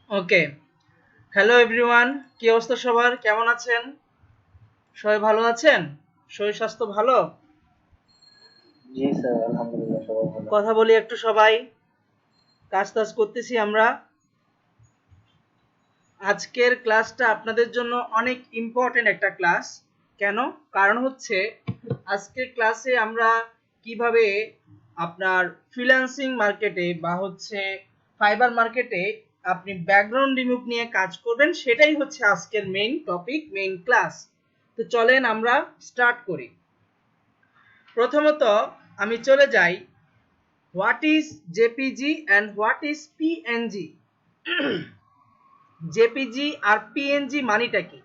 ওকে। Hello everyone, কি অবস্থা সবার? কেমন আছেন? সবাই ভালো আছেন? শরীর স্বাস্থ্য ভালো? জি স্যার, আলহামদুলিল্লাহ সবাই ভালো। কথা বলি একটু সবাই। কাজ টাজ করতেছি আমরা। আজকের ক্লাসটা আপনাদের জন্য অনেক ইম্পর্টেন্ট একটা ক্লাস। কেন? কারণ হচ্ছে আজকের ক্লাসে আমরা কিভাবে আপনার ফ্রিল্যান্সিং মার্কেটে বা হচ্ছে ফাইবার মার্কেটে আপনি ব্যাকগ্রাউন্ড রিমুভ নিয়ে কাজ করবেন, সেটাই হচ্ছে আজকের মেইন টপিক, মেইন ক্লাস। তো চলেন আমরা স্টার্ট করি। প্রথমত আমি চলে যাই, what is JPG and what is PNG. JPG আর পিএনজি মানিটা কি?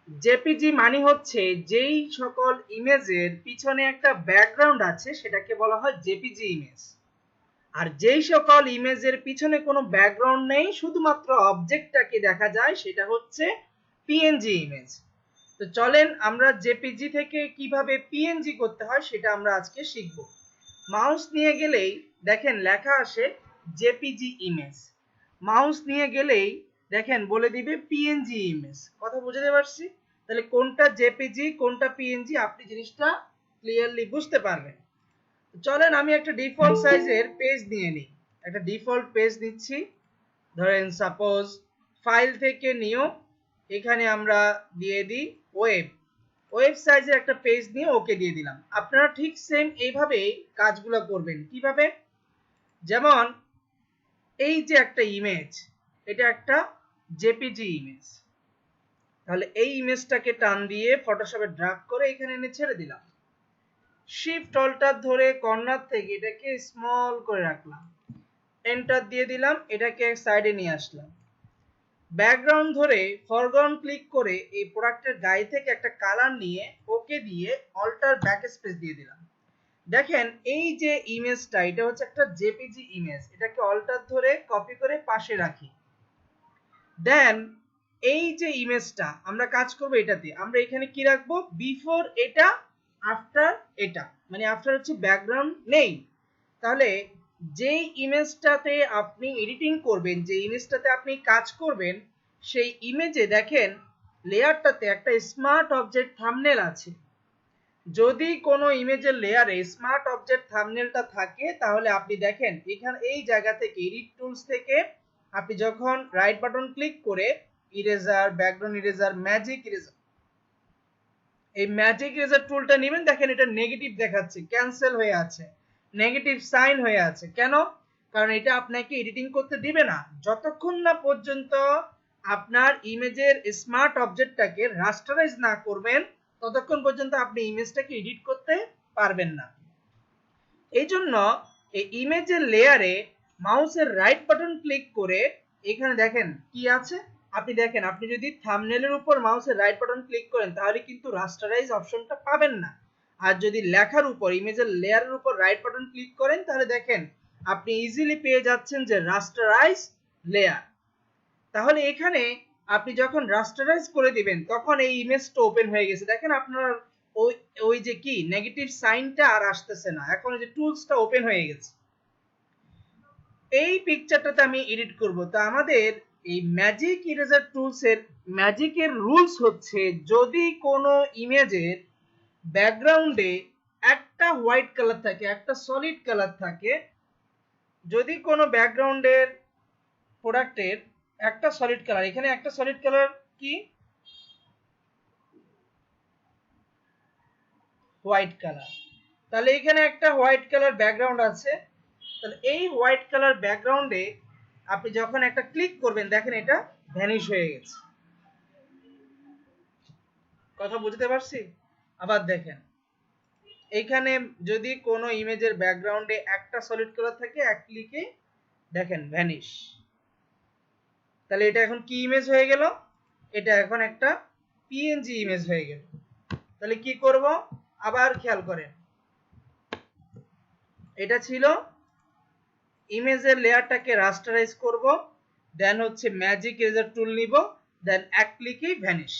জেপিজি মানে হচ্ছে যেই সকল ইমেজের পিছনে একটা ব্যাকগ্রাউন্ড আছে সেটাকে বলা হয় জেপিজি ইমেজ। আর যেই সকল ইমেজের পিছনে কোনো ব্যাকগ্রাউন্ড নেই, শুধুমাত্র অবজেক্টটাকে দেখা যায়, সেটা হচ্ছে পিএনজি ইমেজ। তো চলেন আমরা জেপিজি থেকে কিভাবে পিএনজি করতে হয় সেটা আমরা আজকে শিখব। মাউস নিয়ে গেলেই দেখেন লেখা আসে জেপিজি ইমেজ। মাউস নিয়ে গেলেই দেখেন বলে দিবে পিএনজি ইমেজ। কথা বুঝতে পারছি? তাহলে কোনটা জেপিজি কোনটা পিএনজি আপনি জিনিসটা ক্লিয়ারলি বুঝতে পারবেন। চলেন আমি একটা ডিফল্ট সাইজের পেজ নিয়ে নিই। একটা ডিফল্ট পেজ নিচ্ছি। ধরেন সাপোজ ফাইল থেকে নিও, এখানে আমরা দিয়ে দিই ওয়েব। ওয়েব সাইজের একটা পেজ নিয়ে ওকে দিয়ে দিলাম। আপনারা ঠিক সেম এইভাবেই কাজগুলো করবেন। কিভাবে? যেমন এই যে একটা ইমেজ, এটা একটা জেপিজি ইমেজ। তাহলে এই ইমেজটাকে টান দিয়ে ফটোশপে ড্র্যাগ করে এখানে এনে ছেড়ে দিলাম। শিফট অল্টার ধরে কর্নার থেকে এটাকে স্মল করে রাখলাম, এন্টার দিয়ে দিলাম, এটাকে সাইডে নিয়ে আসলাম। ব্যাকগ্রাউন্ড ধরে ফরগ্রাউন্ড ক্লিক করে এই প্রোডাক্টের গায়ে থেকে একটা কালার নিয়ে ওকে দিয়ে অল্টার ব্যাক স্পেস দিয়ে দিলাম। দেখেন এই যে ইমেজটা, এটা হচ্ছে একটা জেপিজি ইমেজ। এটাকে অল্টার ধরে কপি করে পাশে রাখি। দেন এই যে ইমেজটা আমরা কাজ করব এটাতে, আমরা এখানে কি রাখবো? বিফোর এটা, আফটার এটা, মানে আফটার হচ্ছে ব্যাকগ্রাউন্ড নেই। তাহলে যেই ইমেজটাতে আপনি এডিটিং করবেন, যে ইমেজটাতে আপনি কাজ করবেন, সেই ইমেজে দেখেন লেয়ারটাতে একটা স্মার্ট অবজেক্ট থাম্বনেল আছে। যদি কোনো ইমেজের লেয়ারে স্মার্ট অবজেক্ট থাম্বনেলটা থাকে, তাহলে আপনি দেখেন এখানে এই জায়গা থেকে এডিট টুলস থেকে আপনি যখন রাইট বাটন ক্লিক করে eraser, background eraser, magic eraser, এই ম্যাজিক ইরেজার টুলটা নেবেন। দেখেন এটা নেগেটিভ দেখাচ্ছে, ক্যান্সেল হয়ে আছে, নেগেটিভ সাইন হয়ে আছে। কেন? কারণ এটা আপনাকে এডিটিং করতে দিবে না যতক্ষণ না পর্যন্ত আপনার ইমেজের স্মার্ট অবজেক্টটাকে রাস্টারাইজ না করবেন, ততক্ষণ পর্যন্ত আপনি ইমেজটাকে এডিট করতে পারবেন না। এই জন্য এই ইমেজের লেয়ারে মাউসের রাইট বাটন ক্লিক করে এখানে দেখেন কি আছে। আপনি দেখেন, আপনি যদি থাম্বনেলের উপর মাউসের রাইট বাটন ক্লিক করেন তাহলে কিন্তু রাস্টারাইজ অপশনটা পাবেন না। আর যদি লেখার উপর, ইমেজের লেয়ারের উপর রাইট বাটন ক্লিক করেন তাহলে দেখেন আপনি ইজিলি পেয়ে যাচ্ছেন যে রাস্টারাইজ লেয়ার। তাহলে এখানে আপনি যখন রাস্টারাইজ করে দিবেন তখন এই ইমেজটা ওপেন হয়ে গেছে। দেখেন আপনার ওই ওই যে কি নেগেটিভ সাইনটা আর আসতেছে না, এখন এই যে টুলসটা ওপেন হয়ে গেছে। এই পিকচারটাতে আমি এডিট করব, তো আমাদের এই ম্যাজিক ইরেজার টুলসের ম্যাজিকের রুলস হচ্ছে, যদি কোনো ইমেজের ব্যাকগ্রাউন্ডে একটা হোয়াইট কালার থাকে, একটা সলিড কালার থাকে, যদি কোনো ব্যাকগ্রাউন্ডের প্রোডাক্টের একটা সলিড কালার, এখানে একটা সলিড কালার কি হোয়াইট কালার, তাহলে এখানে একটা হোয়াইট কালার ব্যাকগ্রাউন্ড আছে। তাহলে এই হোয়াইট কালার ব্যাকগ্রাউন্ডে আপনি যখন একটা ক্লিক করবেন দেখেন এটা ভ্যানিশ হয়ে গেছে। কথা বুঝতে পারছি? আবার দেখেন এইখানে যদি কোনো ইমেজের ব্যাকগ্রাউন্ডে একটা সলিড কালার থাকে, এক ক্লিকে দেখেন ভ্যানিশ। তাহলে এটা এখন কি ইমেজ হয়ে গেল? এটা এখন একটা পিএনজি ইমেজ হয়ে গেল। তাহলে কি করব? আবার খেয়াল করেন, এটা ছিল ইমেজের লেয়ারটাকে রাস্টারাইজ করব, দেন হচ্ছে ম্যাজিক ইরেজার টুল নিব, দেন এক ক্লিকেই ভ্যানিশ।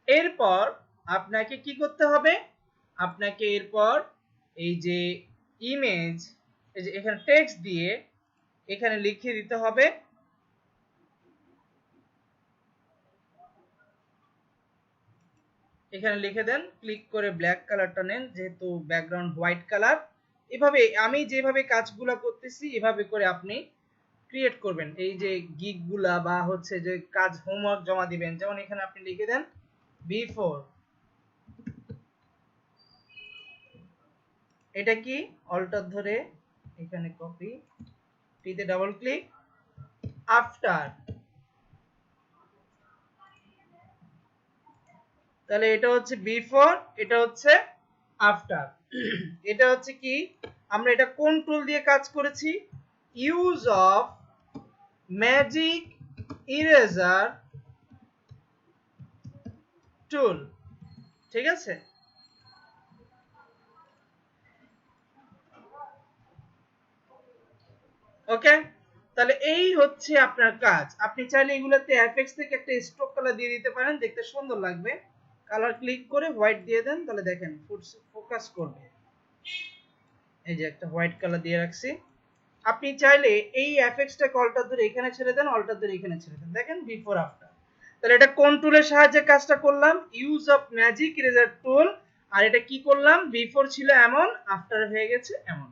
এরপর আপনাকে কি করতে হবে? আপনাকে এরপর এই যে ইমেজ, এই যে এখানে টেক্সট দিয়ে এখানে লিখে দিতে হবে এখানে লিখে দেন, ক্লিক করে ব্ল্যাক কালারটা নেন যেহেতু ব্যাকগ্রাউন্ড হোয়াইট কালার। এভাবে আমি যেভাবে কাজগুলো করতেছি এভাবে করে আপনি ক্রিয়েট করবেন। এই যে গিগগুলা বা হচ্ছে যে কাজ হোমওয়ার্ক জমা দিবেন, যেমন এখানে আপনি লিখে দেন বিফোর, এটা কি অল্টার ধরে এখানে কপি, টিতে ডাবল ক্লিক, আফটার, তাহলে এটা হচ্ছে বিফোর, এটা হচ্ছে আফটার। এটা হচ্ছে কি, আমরা এটা কোন টুল দিয়ে কাজ করেছি? ইউজ অফ ম্যাজিক ইরেজার টুল, ঠিক আছে? ওকে, তাহলে এই হচ্ছে আপনার কাজ। আপনি চাইলে এগুলোতে এফএক্স থেকে একটা স্ট্রোক কালার দিয়ে দিতে পারেন, দেখতে সুন্দর লাগবে। কালার ক্লিক করে হোয়াইট দিয়ে দেন, তাহলে দেখেন ফোকাস করবে। এই যে একটা হোয়াইট কালার দিয়ে রাখছি। আপনি চাইলে এই এফএক্সটাকে অল্টার ধরে এখানে ছেড়ে দেন, অল্টার ধরে এখানে ছেড়ে দেন, দেখেন বিফোর আফটার। তাহলে এটা কোন টুলের সাহায্যে কাজটা করলাম? Use of magic eraser tool. আর এটা কি করলাম? বিফোর ছিল এমন, আফটার হয়ে গেছে এমন।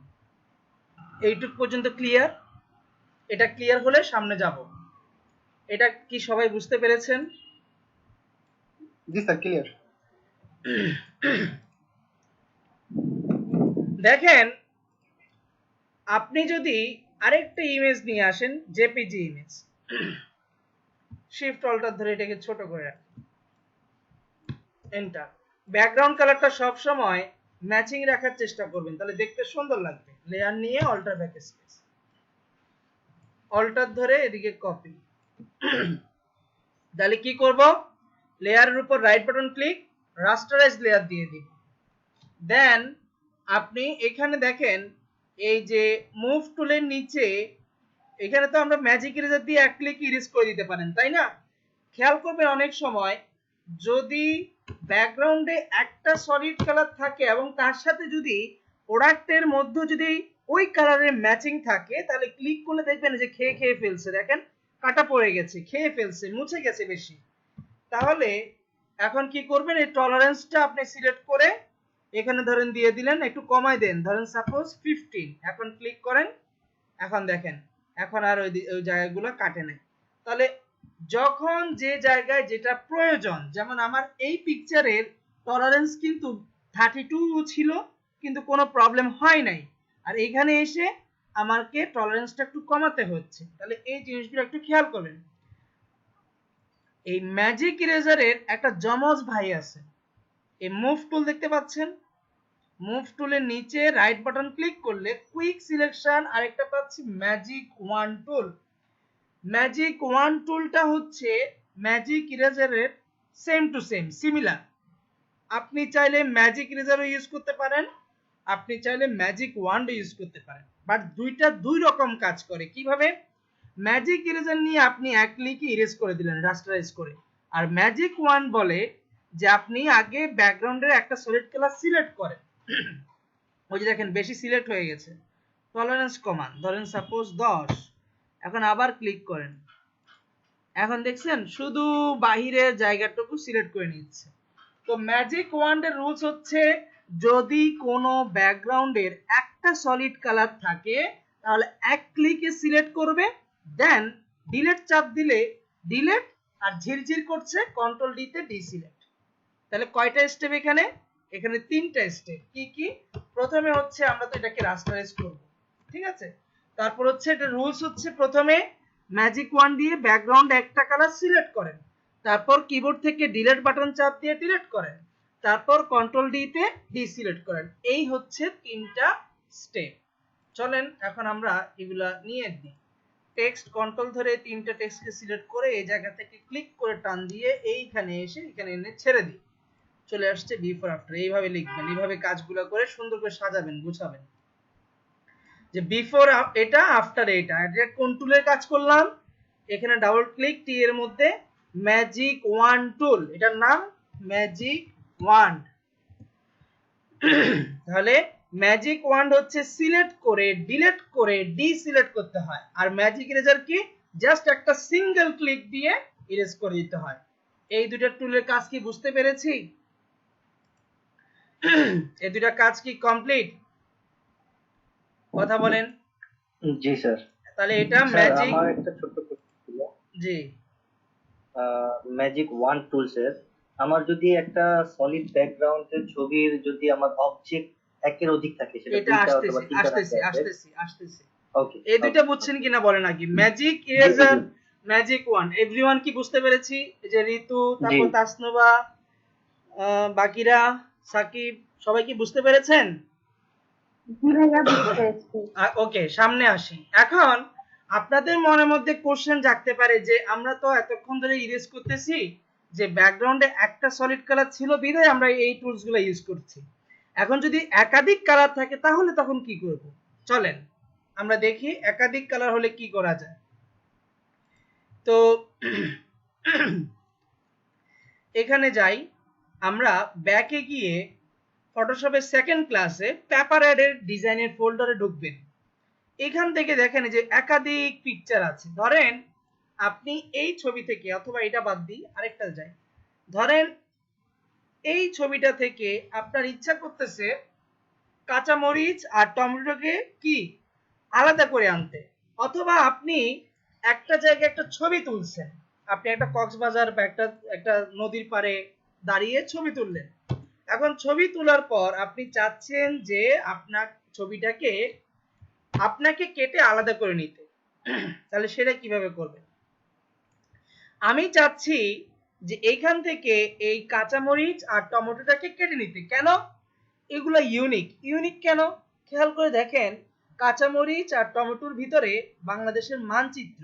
এইটুক পর্যন্ত ক্লিয়ার? এটা ক্লিয়ার হলে সামনে যাব। এটা কি সবাই বুঝতে পেরেছেন? জি স্যার, ক্লিয়ার। দেখেন, আপনি যদি আরেকটা ইমেজ নিয়ে আসেন, জেপিজি ইমেজ, শিফট অল্টার ধরে এটাকে ছোট করে রাখেন, এন্টার। ব্যাকগ্রাউন্ড কালারটা সব সময় ম্যাচিং রাখার চেষ্টা করবেন, তাহলে দেখতে সুন্দর লাগবে। লেয়ার নিয়ে অল্টার ব্যাক স্পেস, অল্টার ধরে এদিকে কপি। তাহলে কি করব? লেয়ারের উপর right button click, rasterise layer দিয়ে দিব। দেন আপনি এখানে দেখেন এই যে মুভ টুলের নিচে, এখানে তো আমরা ম্যাজিক ইরেজার দিয়ে এক ক্লিক ইরেজ করে দিতে পারেন, তাই না? খেয়াল করবেন অনেক সময় যদি ব্যাকগ্রাউন্ডে একটা সলিড কালার থাকে এবং তার সাথে যদি প্রোডাক্টের মধ্যে যদি ওই কালারের ম্যাচিং থাকে, তাহলে ক্লিক করলে দেখবেন যে খেয়ে খেয়ে ফেলছে, দেখেন কাটা পড়ে গেছে, খেয়ে ফেলছে, মুছে গেছে বেশি। তাহলে এখন কি করবেন? এই টলারেন্সটা আপনি সিলেক্ট করে এখানে ধরেন দিয়ে দিলেন, একটু কমাই দেন, ধরেন সাপোজ 15। এখন ক্লিক করেন, এখন দেখেন এখন আর ওই জায়গাগুলো কাটে নাই। তাহলে যখন যে জায়গায় যেটা প্রয়োজন, যেমন আমার এই পিকচারের টলারেন্স কিন্তু 32 ছিল কিন্তু কোনো প্রবলেম হয় নাই, আর এখানে এসে আমাকে টলারেন্সটা একটু কমাতে হচ্ছে, তাহলে এই জিনিসগুলো একটু খেয়াল করবেন। এই ম্যাজিক ইরেজারের একটা জমজ ভাই আছে, এই মুভ টুল দেখতে পাচ্ছেন? মুভ টুলের নিচে রাইট বাটন ক্লিক করলে কুইক সিলেকশন, আরেকটা পাচ্ছি magic wand tool. Magic wand টুলটা হচ্ছে ম্যাজিক ইরেজারের সেম টু সেম সিমিলার। আপনি চাইলে ম্যাজিক ইরেজারও ইউজ করতে পারেন, আপনি চাইলে ম্যাজিক ওয়ান্ড ইউজ করতে পারেন, বাট দুইটা দুই রকম কাজ করে। কিভাবে? ম্যাজিক ইরেজার নিয়ে আপনি এক ক্লিকে ইরেজ করে দিলেন রাস্টারাইজ করে, আর ম্যাজিক ওয়ান্ড বলে যে আপনি আগে ব্যাকগ্রাউন্ডের একটা সলিড কালার সিলেক্ট করেন, ওই যে দেখেন বেশি সিলেক্ট হয়ে গেছে, টলারেন্স কমান, ধরেন সাপোজ 10। এখন আবার ক্লিক করেন, এখন দেখছেন শুধু বাহিরের জায়গাটুকু সিলেক্ট করে নিচ্ছে। তো ম্যাজিক ওয়ান্ডের রুলস হচ্ছে যদি কোনো ব্যাকগ্রাউন্ডের একটা সলিড কালার থাকে তাহলে এক ক্লিকে সিলেক্ট করবে, দেন ডিলেট চাপ দিলে ডিলেট, আর ঝিরঝির করছে কন্ট্রোল ডি তে ডিসিলেক্ট। তাহলে কয়টা স্টেপ এখানে? এখানে তিনটা স্টেপ। কি কি? প্রথমে হচ্ছে আমরা তো এটাকে রাস্টারাইজ করব, ঠিক আছে? তারপর হচ্ছে এটা রুলস হচ্ছে প্রথমে ম্যাজিক ওয়ান দিয়ে ব্যাকগ্রাউন্ড একটা কালার সিলেক্ট করেন, তারপর কিবোর্ড থেকে ডিলিট বাটন চাপ দিয়ে ডিলিট করেন, তারপর কন্ট্রোল ডি তে ডিসিলেক্ট করেন। এই হচ্ছে তিনটা স্টেপ। চলেন এখন আমরা এগুলা নিয়ে দিই। টেক্সট কন্ট্রোল ধরে তিনটা টেক্সটকে সিলেক্ট করে এই জায়গা থেকে ক্লিক করে টান দিয়ে এইখানে এসে এখানে এনে ছেড়ে দিই, চলে আসছে বিফোর আফটার। এইভাবে লিখবেন, এইভাবে কাজগুলো করে সুন্দর করে সাজাবেন, গুছাবেন যে বিফোর এটা, আফটার এটা। এটা কোন টুলের কাজ করলাম? এখানে ডাবল ক্লিক, টি এর মধ্যে ম্যাজিক ওয়ান টুল, এটার নাম ম্যাজিক ওয়ান্ড। তাহলে ম্যাজিক ওয়ান্ড হচ্ছে সিলেক্ট করে ডিলিট করে ডিসিলেক্ট করতে হয়, আর ম্যাজিক ইরেজার কি? জাস্ট একটা সিঙ্গেল ক্লিক দিয়ে ইরেজ করে দিতে হয়। এই দুটো টুলের কাজ কি বুঝতে পেরেছি? এই দুইটা কাজ কি কমপ্লিট? কথা বলেন। জি স্যার। তাহলে এটা স্যার ম্যাজিক, আমার একটা ছোট্ট প্রশ্ন ছিল। জি ম্যাজিক ওয়ান টুলসের আমার যদি একটা সলিড ব্যাকগ্রাউন্ডের ছবির যদি আমার অবজেক্ট একের অধিক থাকে, সেটা এটা দুইটা অথবা আসতেছি তিনটা আসতেছি থাকে আছে। আসতেছি আসতেছি ওকে এই দুইটা ওকে বুঝছেন ওকে। কিনা বলেন আগে। ম্যাজিক জি জি ইরেজার, ম্যাজিক ওয়ান, এভরিওয়ান কি বুঝতে পেরেছি? এই যে ঋতু, জি তারপর তাসনুবা, বাকিরা, সাকিব, সবাই কি বুঝতে পেরেছেন? জি ভাইয়া বুঝতে পেরেছি। ওকে, সামনে আসি। এখন আপনাদের মনের মধ্যে কোশ্চেন জাগতে পারে যে আমরা তো এতক্ষণ ধরে ইরেজ করতেছি, যে ব্যাকগ্রাউন্ডে একটা সলিড কালার ছিল বিধায় আমরা এই টুলস গুলো ইউজ করছি। এখন যদি একাধিক কালার থাকে তাহলে তখন কি করব? চলেন আমরা দেখি একাধিক কালার হলে কি করা যায়। তো এখানে যাই, আমরা ব্যাকে গিয়ে ফটোশপের সেকেন্ড ক্লাসে পেপার অ্যাডের ডিজাইনের ফোল্ডারে ঢুকবেন। এখান থেকে দেখেন যে একাধিক পিকচার আছে। ধরেন আপনি এই ছবি থেকে, অথবা এটা বাদ দিই আরেকটা যাই, ধরেন এই ছবিটা থেকে আপনার ইচ্ছা করতেছে কাঁচামরিচ আর টমেটোকে কি আলাদা করে আনতে, অথবা আপনি একটা জায়গায় একটা ছবি তুলছেন, আপনি একটা কক্সবাজার বা একটা একটা নদীর পাড়ে দাঁড়িয়ে ছবি তুললেন। এখন ছবি তোলার পর আপনি চাচ্ছেন যে আপনার ছবিটাকে আপনাকে কেটে আলাদা করে নিতে। তাহলে সেটা কিভাবে করবেন? আমি চাচ্ছি যে এইখান থেকে এই কাঁচামরিচ আর টমেটোটাকে কেটে নিতে। কেন? এগুলো ইউনিক। ইউনিক কেন? খেয়াল করে দেখেন, কাঁচামরিচ আর টমেটোর ভিতরে বাংলাদেশের মানচিত্র,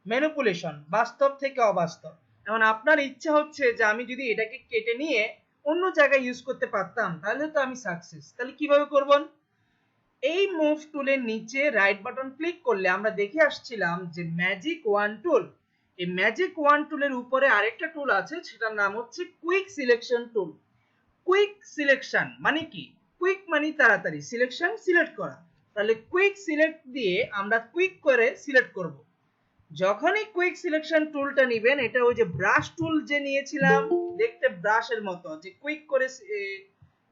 ম্যানিপুলেশন, বাস্তব থেকে অবাস্তব। এখন আপনার ইচ্ছা হচ্ছে যে আমি যদি এটাকে কেটে নিয়ে অন্য জায়গায় ইউজ করতে পারতাম তাহলে তো আমি সাকসেস। তাহলে কিভাবে করবেন? এই মুভ টুলের নিচে রাইট বাটন ক্লিক করলে আমরা দেখে আসছিলাম যে ম্যাজিক ওয়ান টুল। এই ম্যাজিক ওয়ান টুলের উপরে আরেকটা টুল আছে, সেটার নাম হচ্ছে কুইক সিলেকশন টুল। কুইক সিলেকশন মানে কি? কুইক মানে তাড়াতাড়ি, সিলেকশন সিলেক্ট করা। তাহলে কুইক সিলেক্ট দিয়ে আমরা কুইক করে সিলেক্ট করব। যখনই কুইক সিলেকশন টুলটা নেবেন, এটা ওই যে ব্রাশ টুল যে নিয়েছিলাম দেখতে ব্রাশের মতো, যে কুইক করে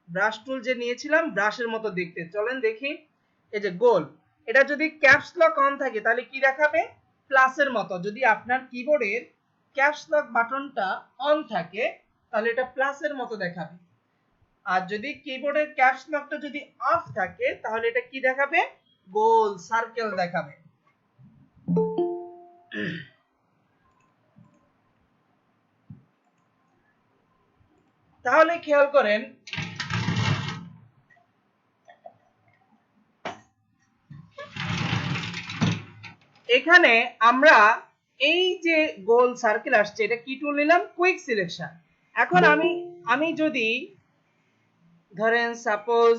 ব্রাশ টুল যে নিয়েছিলাম ব্রাশের মতো দেখতে, চলেন দেখি। এই যে গোল, এটা যদি ক্যাপস লক অন থাকে তাহলে কি দেখাবে? প্লাসের মতো। যদি আপনার কিবোর্ডের ক্যাপস লক বাটনটা অন থাকে তাহলে এটা প্লাসের মতো দেখাবে। আর যদি কিবোর্ডের ক্যাপস লকটা যদি অফ থাকে তাহলে এটা কি দেখাবে? গোল সার্কেল দেখাবে। তাহলে খেয়াল করেন, এখানে আমরা এই যে গোল সার্কেল আসছে, এটা কি টুল নিলাম? Quick selection. এখন আমি যদি ধরেন সাপোজ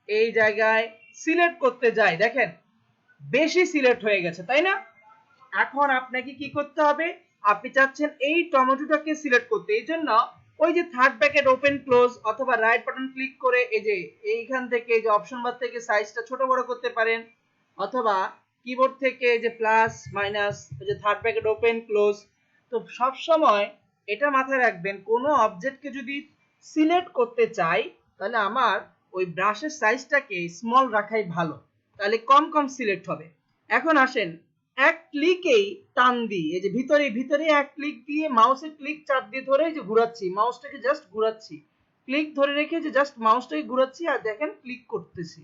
এই জায়গায় সিলেক্ট করতে যাই, দেখেন বেশি সিলেক্ট হয়ে গেছে, তাই না? এখন আপনাকে কি করতে হবে? আপনি চাচ্ছেন এই টমেটোটাকে সিলেক্ট করতে, এই জন্য ওই যে থার্ড ব্র্যাকেট ওপেন ক্লোজ অথবা রাইট বাটন ক্লিক করে এই যে এইখান থেকে এই যে অপশন বার থেকে সাইজটা ছোট বড় করতে পারেন, অথবা কিবোর্ড থেকে যে প্লাস মাইনাস, এই যে থার্ড ব্র্যাকেট ওপেন ক্লোজ। তো সব সময় এটা মাথায় রাখবেন, কোনো অবজেক্টকে যদি সিলেক্ট করতে চাই তাহলে আমার ওই ব্রাশের সাইজটাকে স্মল রাখাই ভালো, তাহলে কম কম সিলেক্ট হবে। এখন আসেন, এক ক্লিকেই টান দিই, এই যে ভিতরে ভিতরে এক ক্লিক দিয়ে মাউসের ক্লিক চাপ দিয়ে ধরে যে ঘোরাচ্ছি, মাউসটাকে জাস্ট ঘোরাচ্ছি, ক্লিক ধরে রেখে যে জাস্ট মাউসটাকে ঘোরাচ্ছি আর দেখেন ক্লিক করতেছি,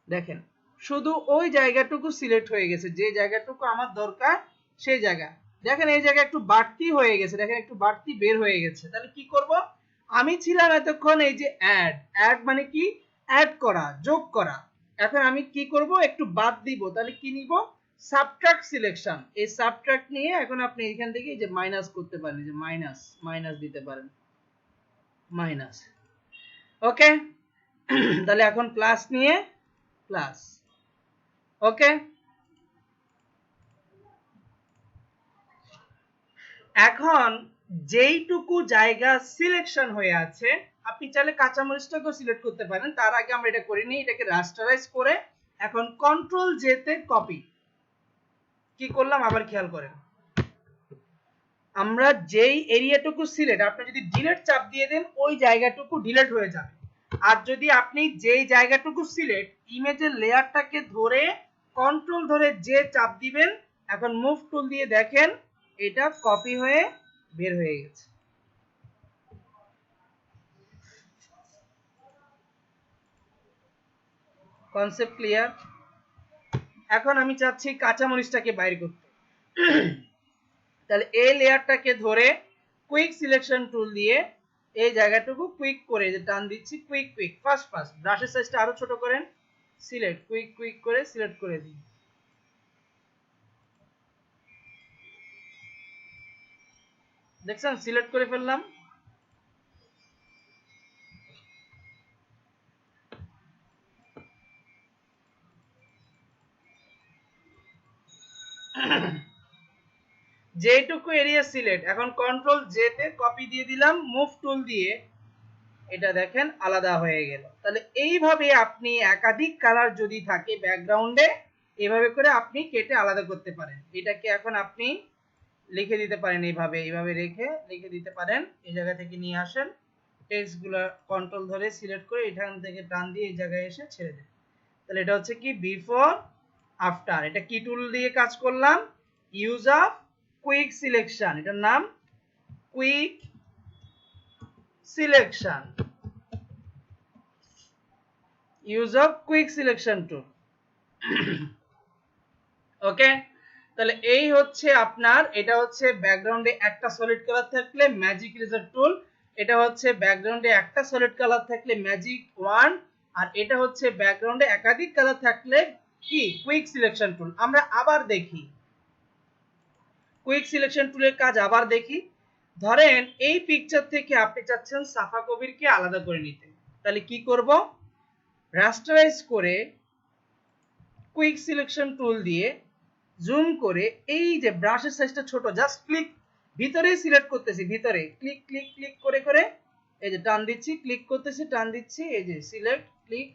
দেখেন শুধু ওই জায়গাটুকু সিলেক্ট হয়ে গেছে, যে জায়গাটুকু আমার দরকার সেই জায়গা। দেখেন এই জায়গা একটু বাড়তি হয়ে গেছে, দেখেন একটু বাড়তি বের হয়ে গেছে। তাহলে কি করব? আমি ছিলাম এতক্ষণ এই যে অ্যাড, অ্যাড মানে কি? অ্যাড করা, যোগ করা। এখন আমি কি করব? একটু বাদ দিব, তাহলে কি নিব? Subtract selection. এই সাবট্রাক্ট নিয়ে এখন আপনি এখান থেকে এই যে মাইনাস করতে পারেন, যে মাইনাস মাইনাস দিতে পারেন, মাইনাস। ওকে, তাহলে এখন প্লাস নিয়ে প্লাস। ওকে, এখন যেইটুকু জায়গা সিলেকশন হয়ে আছে আপনি চাইলে কাঁচামরিচটাকেও সিলেক্ট করতে পারেন। তার আগে আমরা এটা করে নিই, এটাকে রাস্টারাইজ করে এখন কন্ট্রোল জে তে কপি। কি করলাম আবার খেয়াল করেন, আমরা যেই এরিয়াটুকু সিলেক্ট, আপনি যদি ডিলিট চাপ দিয়ে দেন ওই জায়গাটুকু ডিলিট হয়ে যাবে। আর যদি আপনি যেই জায়গাটুকু সিলেক্ট ইমেজের লেয়ারটাকে ধরে কন্ট্রোল ধরে যে চাপ দিবেন, এখন মুভ টুল দিয়ে দেখেন এটা কপি হয়ে বের হয়ে গেছে। Concept clear? এখন আমি চাচ্ছি কাঁচামরিচটাকে বাইর করতে। তাহলে এই লেয়ারটাকে ধরে কুইক সিলেকশন টুল দিয়ে এই জায়গাটুকু কুইক করে যে টান দিচ্ছি, কুইক কুইক ফাস্ট ফাস্ট, ব্রাশের সাইজটা আরো ছোট করেন, সিলেক্ট কুইক কুইক করে সিলেক্ট করে দিন। দেখছেন সিলেক্ট করে ফেললাম। যেটুকু এরিয়া সিলেক্ট, এখন কন্ট্রোল জে তে কপি দিয়ে দিলাম, মুভ টুল দিয়ে এটা দেখেন আলাদা হয়ে গেল। তাহলে এইভাবে আপনি একাধিক কালার যদি থাকে ব্যাকগ্রাউন্ডে, এভাবে করে আপনি কেটে আলাদা করতে পারেন। এটাকে এখন আপনি লিখে দিতে পারেন, এইভাবে এইভাবে রেখে লিখে দিতে পারেন। এই জায়গা থেকে নিয়ে আসেন, টেক্সটগুলো কন্ট্রোল ধরে সিলেক্ট করে এখান থেকে টান দিয়ে এই জায়গায় এসে ছেড়ে দেন। তাহলে এটা হচ্ছে কি বিফোর আফটার। এটা কি টুল দিয়ে কাজ করলাম? ইউজ অফ কুইক সিলেকশন, এটার নাম quick selection, use of quick selection tool. Okay, তাহলে এই হচ্ছে আপনার, এটা হচ্ছে ব্যাকগ্রাউন্ডে একটা সলিড কালার থাকলে ম্যাজিক ইরেজার টুল, এটা হচ্ছে ব্যাকগ্রাউন্ডে একটা সলিড কালার থাকলে ম্যাজিক ওয়ান, আর এটা হচ্ছে ব্যাকগ্রাউন্ডে একাধিক কালার থাকলে কি কুইক সিলেকশন টুল। আমরা আবার দেখি কুইক সিলেকশন টুলের কাজ, আবার দেখি। ধরেন এই পিকচার থেকে আপনি চাচ্ছেন সাফা কবিরকে আলাদা করে নিতে, তাহলে কি করব? রাস্টারাইজ করে কুইক সিলেকশন টুল দিয়ে জুম করে এই যে ব্রাশের সাইজটা ছোট, জাস্ট ক্লিক, ভিতরে সিলেক্ট করতেছি, ভিতরে ক্লিক ক্লিক ক্লিক করে করে এই যে টান দিচ্ছি, ক্লিক করতেছি টান দিচ্ছি, এই যে সিলেক্ট ক্লিক,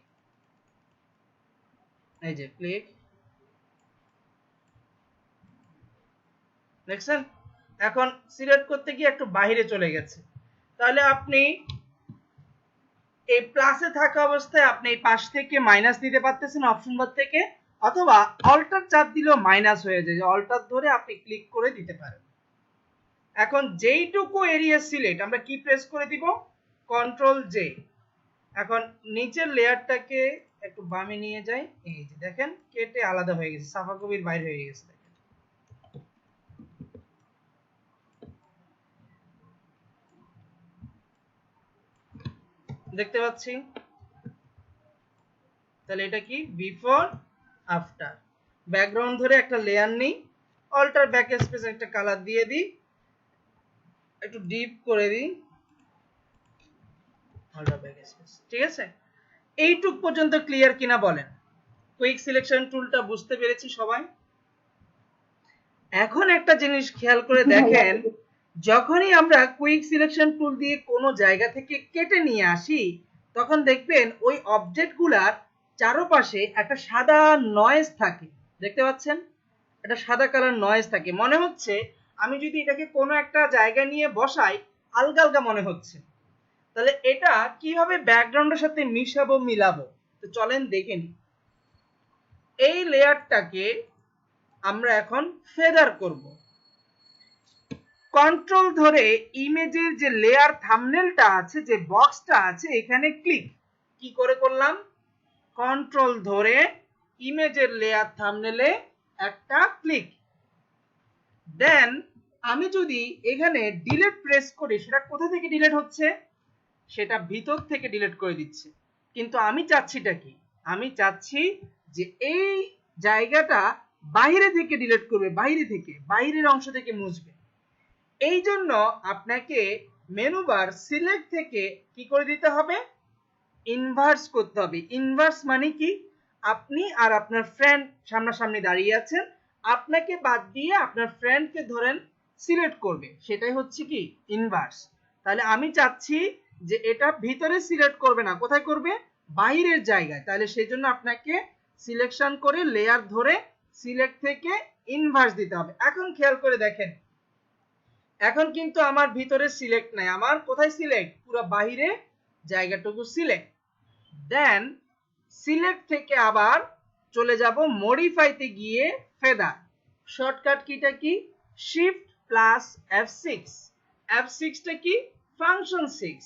এই যে ক্লিক, দেখছেন? এখন সিলেক্ট করতে গিয়ে একটু বাইরে চলে গেছে। তাহলে আপনি এই প্লাসে থাকা অবস্থায় আপনি এই পাশ থেকে মাইনাস দিতে পারতেছেন অপশন বার থেকে, অথবা অল্টার চাপ দিলেও মাইনাস হয়ে যায়, অল্টার ধরে আপনি ক্লিক করে দিতে পারেন। এখন যেইটুকু এরিয়া সিলেক্ট, আমরা কি প্রেস করে দিব? Control J. এখন নিচের লেয়ারটাকে একটু বামে নিয়ে যাই, এই যে দেখেন কেটে আলাদা হয়ে গেছে, সাফা কবির বাইরে হয়ে গেছে। দেখতে পাচ্ছি? তাহলে এটা কি বিফোর আফটার। ব্যাকগ্রাউন্ড ধরে একটা লেয়ার নেই, অল্টার ব্যাক স্পেস একটা কালার দিয়ে দিই, একটু ডিপ করে দিই, অল্টার ব্যাক স্পেস। ঠিক আছে, এইটুক পর্যন্ত ক্লিয়ার কিনা বলেন? কুইক সিলেকশন টুলটা বুঝতে পেরেছি সবাই? এখন একটা জিনিস খেয়াল করে দেখেন, যখনই আমরা কুইক সিলেকশন টুল দিয়ে কোনো জায়গা থেকে কেটে নিয়ে আসি, তখন দেখবেন ওই অবজেক্টগুলার চারপাশে একটা সাদা নয়েজ থাকে। দেখতে পাচ্ছেন? একটা সাদা কালার নয়েজ থাকে, মনে হচ্ছে আমি যদি এটাকে কোনো একটা জায়গায় নিয়ে বসাই আলগা আলগা মনে হচ্ছে। তাহলে এটা কিভাবে ব্যাকগ্রাউন্ডের সাথে মিশাবো মিলাবো? তো চলেন দেখে নিই। এই লেয়ারটাকে আমরা এখন ফেদার করব। কন্ট্রোল ধরে ইমেজের যে লেয়ার থাম্বনেলটা আছে, যে বক্সটা আছে, এখানে ক্লিক। কি করে করলাম? কন্ট্রোল ধরে ইমেজের লেয়ার থাম্বনেলে একটা ক্লিক। দেন আমি যদি এখানে ডিলিট প্রেস করি, সেটা কোথা থেকে ডিলিট হচ্ছে? সেটা ভিতর থেকে ডিলিট করে দিচ্ছে। কিন্তু আমি চাচ্ছিটা কি? আমি চাচ্ছি যে এই জায়গাটা বাইরে থেকে ডিলিট করবে, বাইরে থেকে, বাইরের অংশ থেকে মুছবে। এই জন্য আপনাকে মেনু বার সিলেক্ট থেকে কি করে দিতে হবে? ইনভার্স করতে হবে। ইনভার্স মানে কি? আপনি আর আপনার ফ্রেন্ড সামনাসামনি দাঁড়িয়ে আছেন, আপনাকে বাদ দিয়ে আপনার ফ্রেন্ডকে ধরেন সিলেক্ট করবে, সেটাই হচ্ছে কি ইনভার্স। তাহলে আমি চাচ্ছি যে এটা ভিতরে সিলেক্ট করবে না, কোথায় করবে? বাইরের জায়গায়। তাহলে সেই জন্য আপনাকে সিলেকশন করে লেয়ার ধরে সিলেক্ট থেকে ইনভার্স দিতে হবে। এখন খেয়াল করে দেখেন, এখন কিন্তু আমার ভিতরে সিলেক্ট নাই, আমার কোথায় সিলেক্ট? পুরো বাইরে জায়গাটুকু সিলেক্ট। দেন সিলেক্ট থেকে আবার চলে যাব মডিফাইতে গিয়ে ফেদার। শর্টকাট কিটা কি? Shift plus F6। F6 টা কি? ফাংশন 6।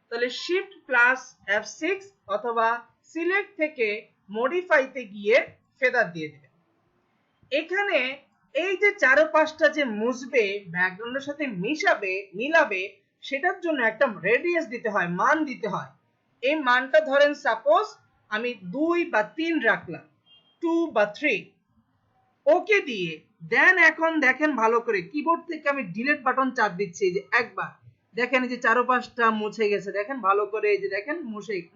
তাহলে শিফট প্লাস F6 অথবা সিলেক্ট থেকে মডিফাইতে গিয়ে ফেদার দিয়ে দিবেন। এখানে এই যে চারপাশটা যে মুছবে, ব্যাকগ্রাউন্ডের সাথে মিলাবে, সেটার জন্য একটা রেডিয়াস দিতে হয়, মান দিতে হয়। এই মানটা ধরেন সাপোজ আমি 2 বা 3 রাখলাম, 2 বা 3। ওকে দিয়ে দেন এখন দেখেন ভালো করে কিবোর্ড থেকে আমি ডিলিট বাটন চাপ দিচ্ছি, এই যে একবার দেখেন এই যে চারপাশটা মুছে গেছে, দেখেন ভালো করে, এই যে দেখেন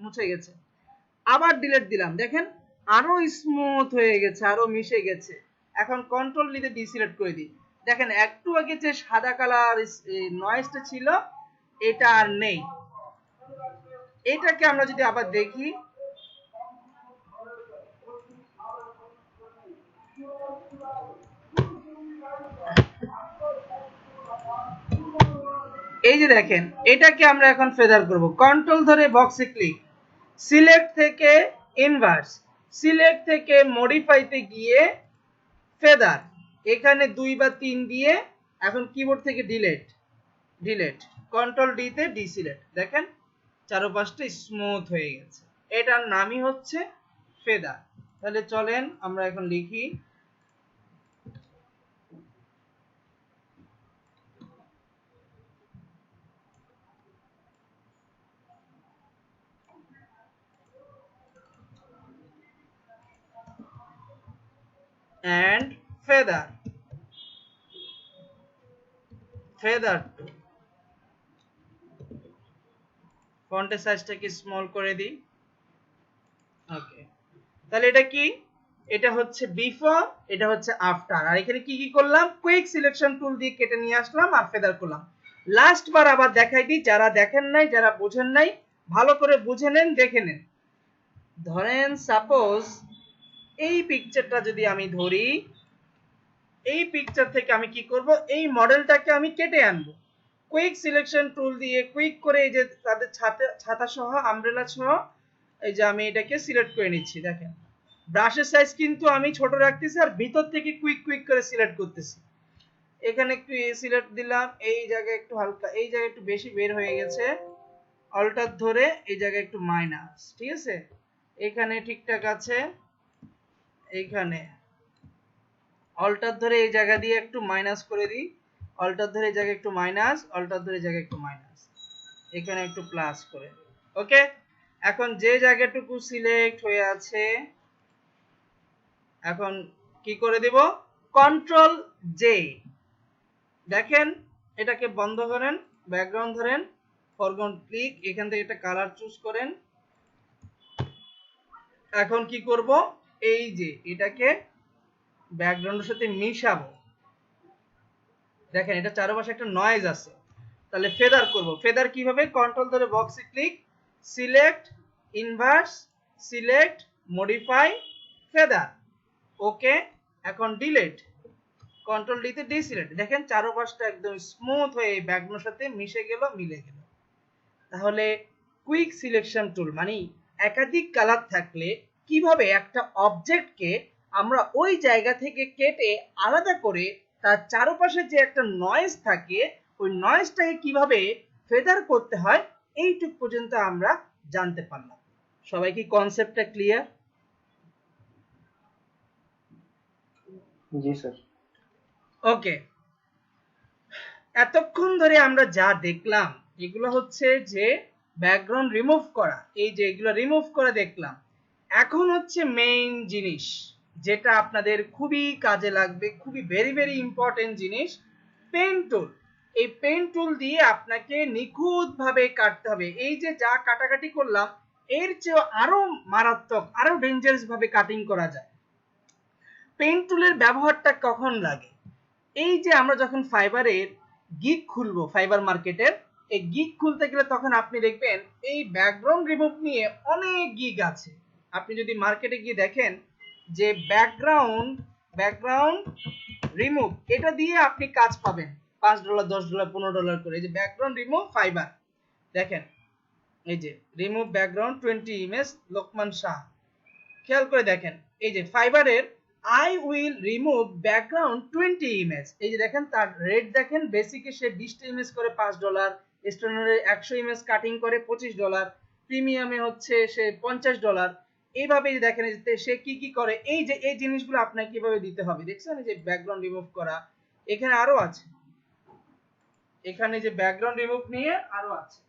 মুছে গেছে। আবার ডিলিট দিলাম, দেখেন আরো স্মুথ হয়ে গেছে, আরো মিশে গেছে। এখন কন্ট্রোল নিতে ডিসিলেক্ট করে দিই, দেখেন একটু আগে যে সাদা কালার নয়েজটা ছিল এটা আর নেই। এটাকে আমরা যদি আবার দেখি, এই যে দেখেন এটাকে আমরা এখন ফেদার করব। কন্ট্রোল ধরে বক্সে ক্লিক, সিলেক্ট থেকে ইনভার্স, সিলেক্ট থেকে মডিফাইতে গিয়ে ফেদার, এখানে 2 বা 3 দিয়ে এখন কিবোর্ড থেকে ডিলিট, কন্ট্রোল ডি তে ডিসিলেক্ট, দেখেন চারপাশটা স্মুথ হয়ে গেছে। এটার নামই হচ্ছে ফেদার। তাহলে চলেন আমরা এখন লিখি and feather টু। ফন্টের সাইজটাকে স্মল করে দিই। ওকে, তাহলে এটা কি? এটা হচ্ছে বিফোর, এটা হচ্ছে আফটার। আর এখানে কি কি করলাম? কুইক সিলেকশন টুল দিয়ে কেটে নিয়ে আসলাম আর ফেদার করলাম। লাস্ট বার আবার দেখাই দিই, যারা দেখেন নাই, যারা বুঝেন নাই, ভালো করে বুঝে নেন, দেখে নেন। ধরেন সাপোজ এই পিকচারটা যদি আমি ধরি, এই পিকচার থেকে আমি কি করব? এই মডেলটাকে আমি কেটে আনবো কুইক সিলেকশন টুল দিয়ে, কুইক করে এই যে তাদের ছাতা সহ, আমব্রেলা সহ, এই যে আমি এটাকে সিলেক্ট করে নিচ্ছি। দেখেন ব্রাশের সাইজ কিন্তু আমি ছোট রাখতেছি আর ভিতর থেকে কুইক করে সিলেক্ট করতেছি। এখানে সিলেক্ট দিলাম, এই জায়গায় একটু হালকা, এই জায়গায় একটু বেশি বের হয়ে গেছে, অল্টার ধরে এই জায়গায় একটু মাইনাস, ঠিক আছে, এখানে ঠিকঠাক আছে, এইখানে অল্টার ধরে এই জায়গা দিয়ে একটু মাইনাস করে দিই, অল্টার ধরে এই জায়গায় একটু মাইনাস, অল্টার ধরে এই জায়গায় একটু মাইনাস, এখানে একটু প্লাস করে। ওকে, এখন যে জায়গাটুকু সিলেক্ট হয়ে আছে, এখন কি করে দেব? Control J. দেখেন এটাকে বন্ধ করেন, ব্যাকগ্রাউন্ড ধরেন, ফরগ্রাউন্ড ক্লিক, এখান থেকে একটা কালার চুজ করেন। এখন কি করব? এই যে এটাকে ব্যাকগ্রাউন্ডের সাথে মিশাবো। দেখেন এটা চারপাশে একটা নয়েজ আছে। তাহলে ফেদার করব। ফেদার কিভাবে? কন্ট্রোল ধরে বক্সে click, select, inverse, select, modify, feather. Okay, এখন ডিলিট, কন্ট্রোল ডি তে ডিসিলেক্ট। দেখেন চারপাশটা একদম স্মুথ হয়ে ব্যাকগ্রাউন্ডের সাথে মিশে গেল, মিলে গেল। তাহলে কুইক সিলেকশন টুল মানে একাধিক কালার থাকলে কিভাবে একটা অবজেক্টকে আমরা ওই জায়গা থেকে কেটে আলাদা করে তার চারপাশে যে একটা নয়েজ থাকে, ওই নয়েজটাকে কিভাবে ফেদার করতে হয়, এইটুক পর্যন্ত আমরা জানতে পারলাম। সবাই কি কনসেপ্টটা ক্লিয়ার? জি স্যার। ওকে, এতক্ষণ ধরে আমরা যা দেখলাম এগুলো হচ্ছে যে ব্যাকগ্রাউন্ড রিমুভ করা, এই যে এগুলো রিমুভ করে দেখলাম। এখন হচ্ছে মেইন জিনিস, যেটা আপনাদের খুবই কাজে লাগবে, খুবই ভেরি ইম্পর্টেন্ট জিনিস, পেন টুল। এই পেন টুল দিয়ে আপনাকে নিখুঁতভাবে কাটতে হবে। এই যে যা কাটাকাটি করলাম এর চেয়ে আরো মারাত্মক, আরো ডেঞ্জারাস ভাবে কাটিং করা যায়। পেন টুলের ব্যবহারটা কখন লাগে? এই যে আমরা যখন ফাইবারের গিগ খুলবো, ফাইবার মার্কেটের এই গিগ খুলতে গেলে তখন আপনি দেখবেন এই ব্যাকগ্রাউন্ড রিমুভ নিয়ে অনেক গিগ আছে। আপনি যদি মার্কেটে গিয়ে দেখেন যে ব্যাকগ্রাউন্ড রিমুভ, এটা দিয়ে আপনি কাজ পাবেন $5, $10, $15 করে। এই যে ব্যাকগ্রাউন্ড রিমুভ ফাইবার, দেখেন এই যে remove background 20 image Lokman Shah. খেয়াল করে দেখেন এই যে ফাইবারের I will remove background 20 image, এই যে দেখেন তার রেট দেখেন, বেসিকে সে 20টা ইমেজ করে $5, স্ট্যান্ডার্ডে 100 ইমেজ কাটিং করে $25, প্রিমিয়ামে হচ্ছে সে $50। এইভাবে দেখেন সে কি কি করে, এই যে এই জিনিসগুলো আপনাকে কিভাবে দিতে হবে দেখছেন, এই যে ব্যাকগ্রাউন্ড রিমুভ করা, এখানে আরো আছে, এখানে যে ব্যাকগ্রাউন্ড রিমুভ নিয়ে আরো আছে।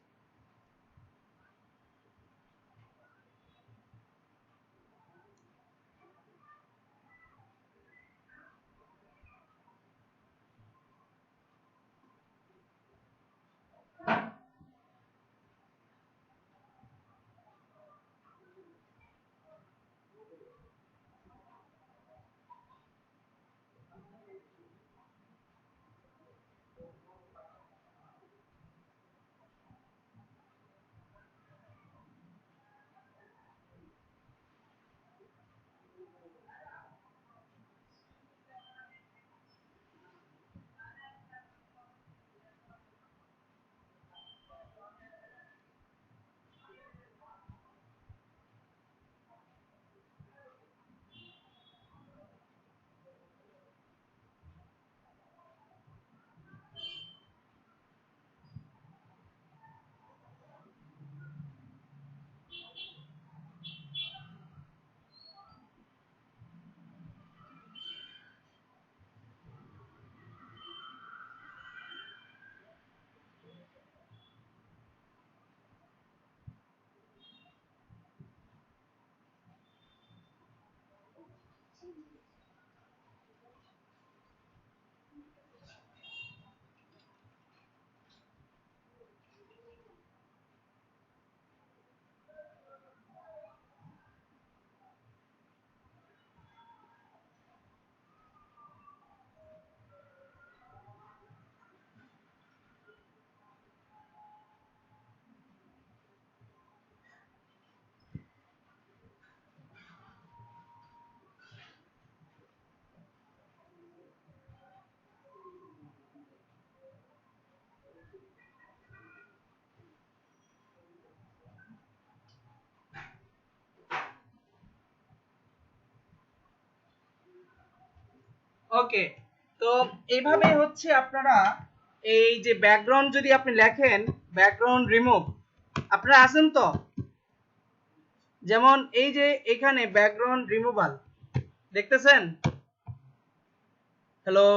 ওকে, তো এইভাবে হচ্ছে আপনারা এই যে ব্যাকগ্রাউন্ড যদি আপনি লেখেন ব্যাকগ্রাউন্ড রিমুভ, আপনারা আছেন তো, যেমন এই যে এখানে ব্যাকগ্রাউন্ড রিমুভাল দেখতেছেন, হ্যালো,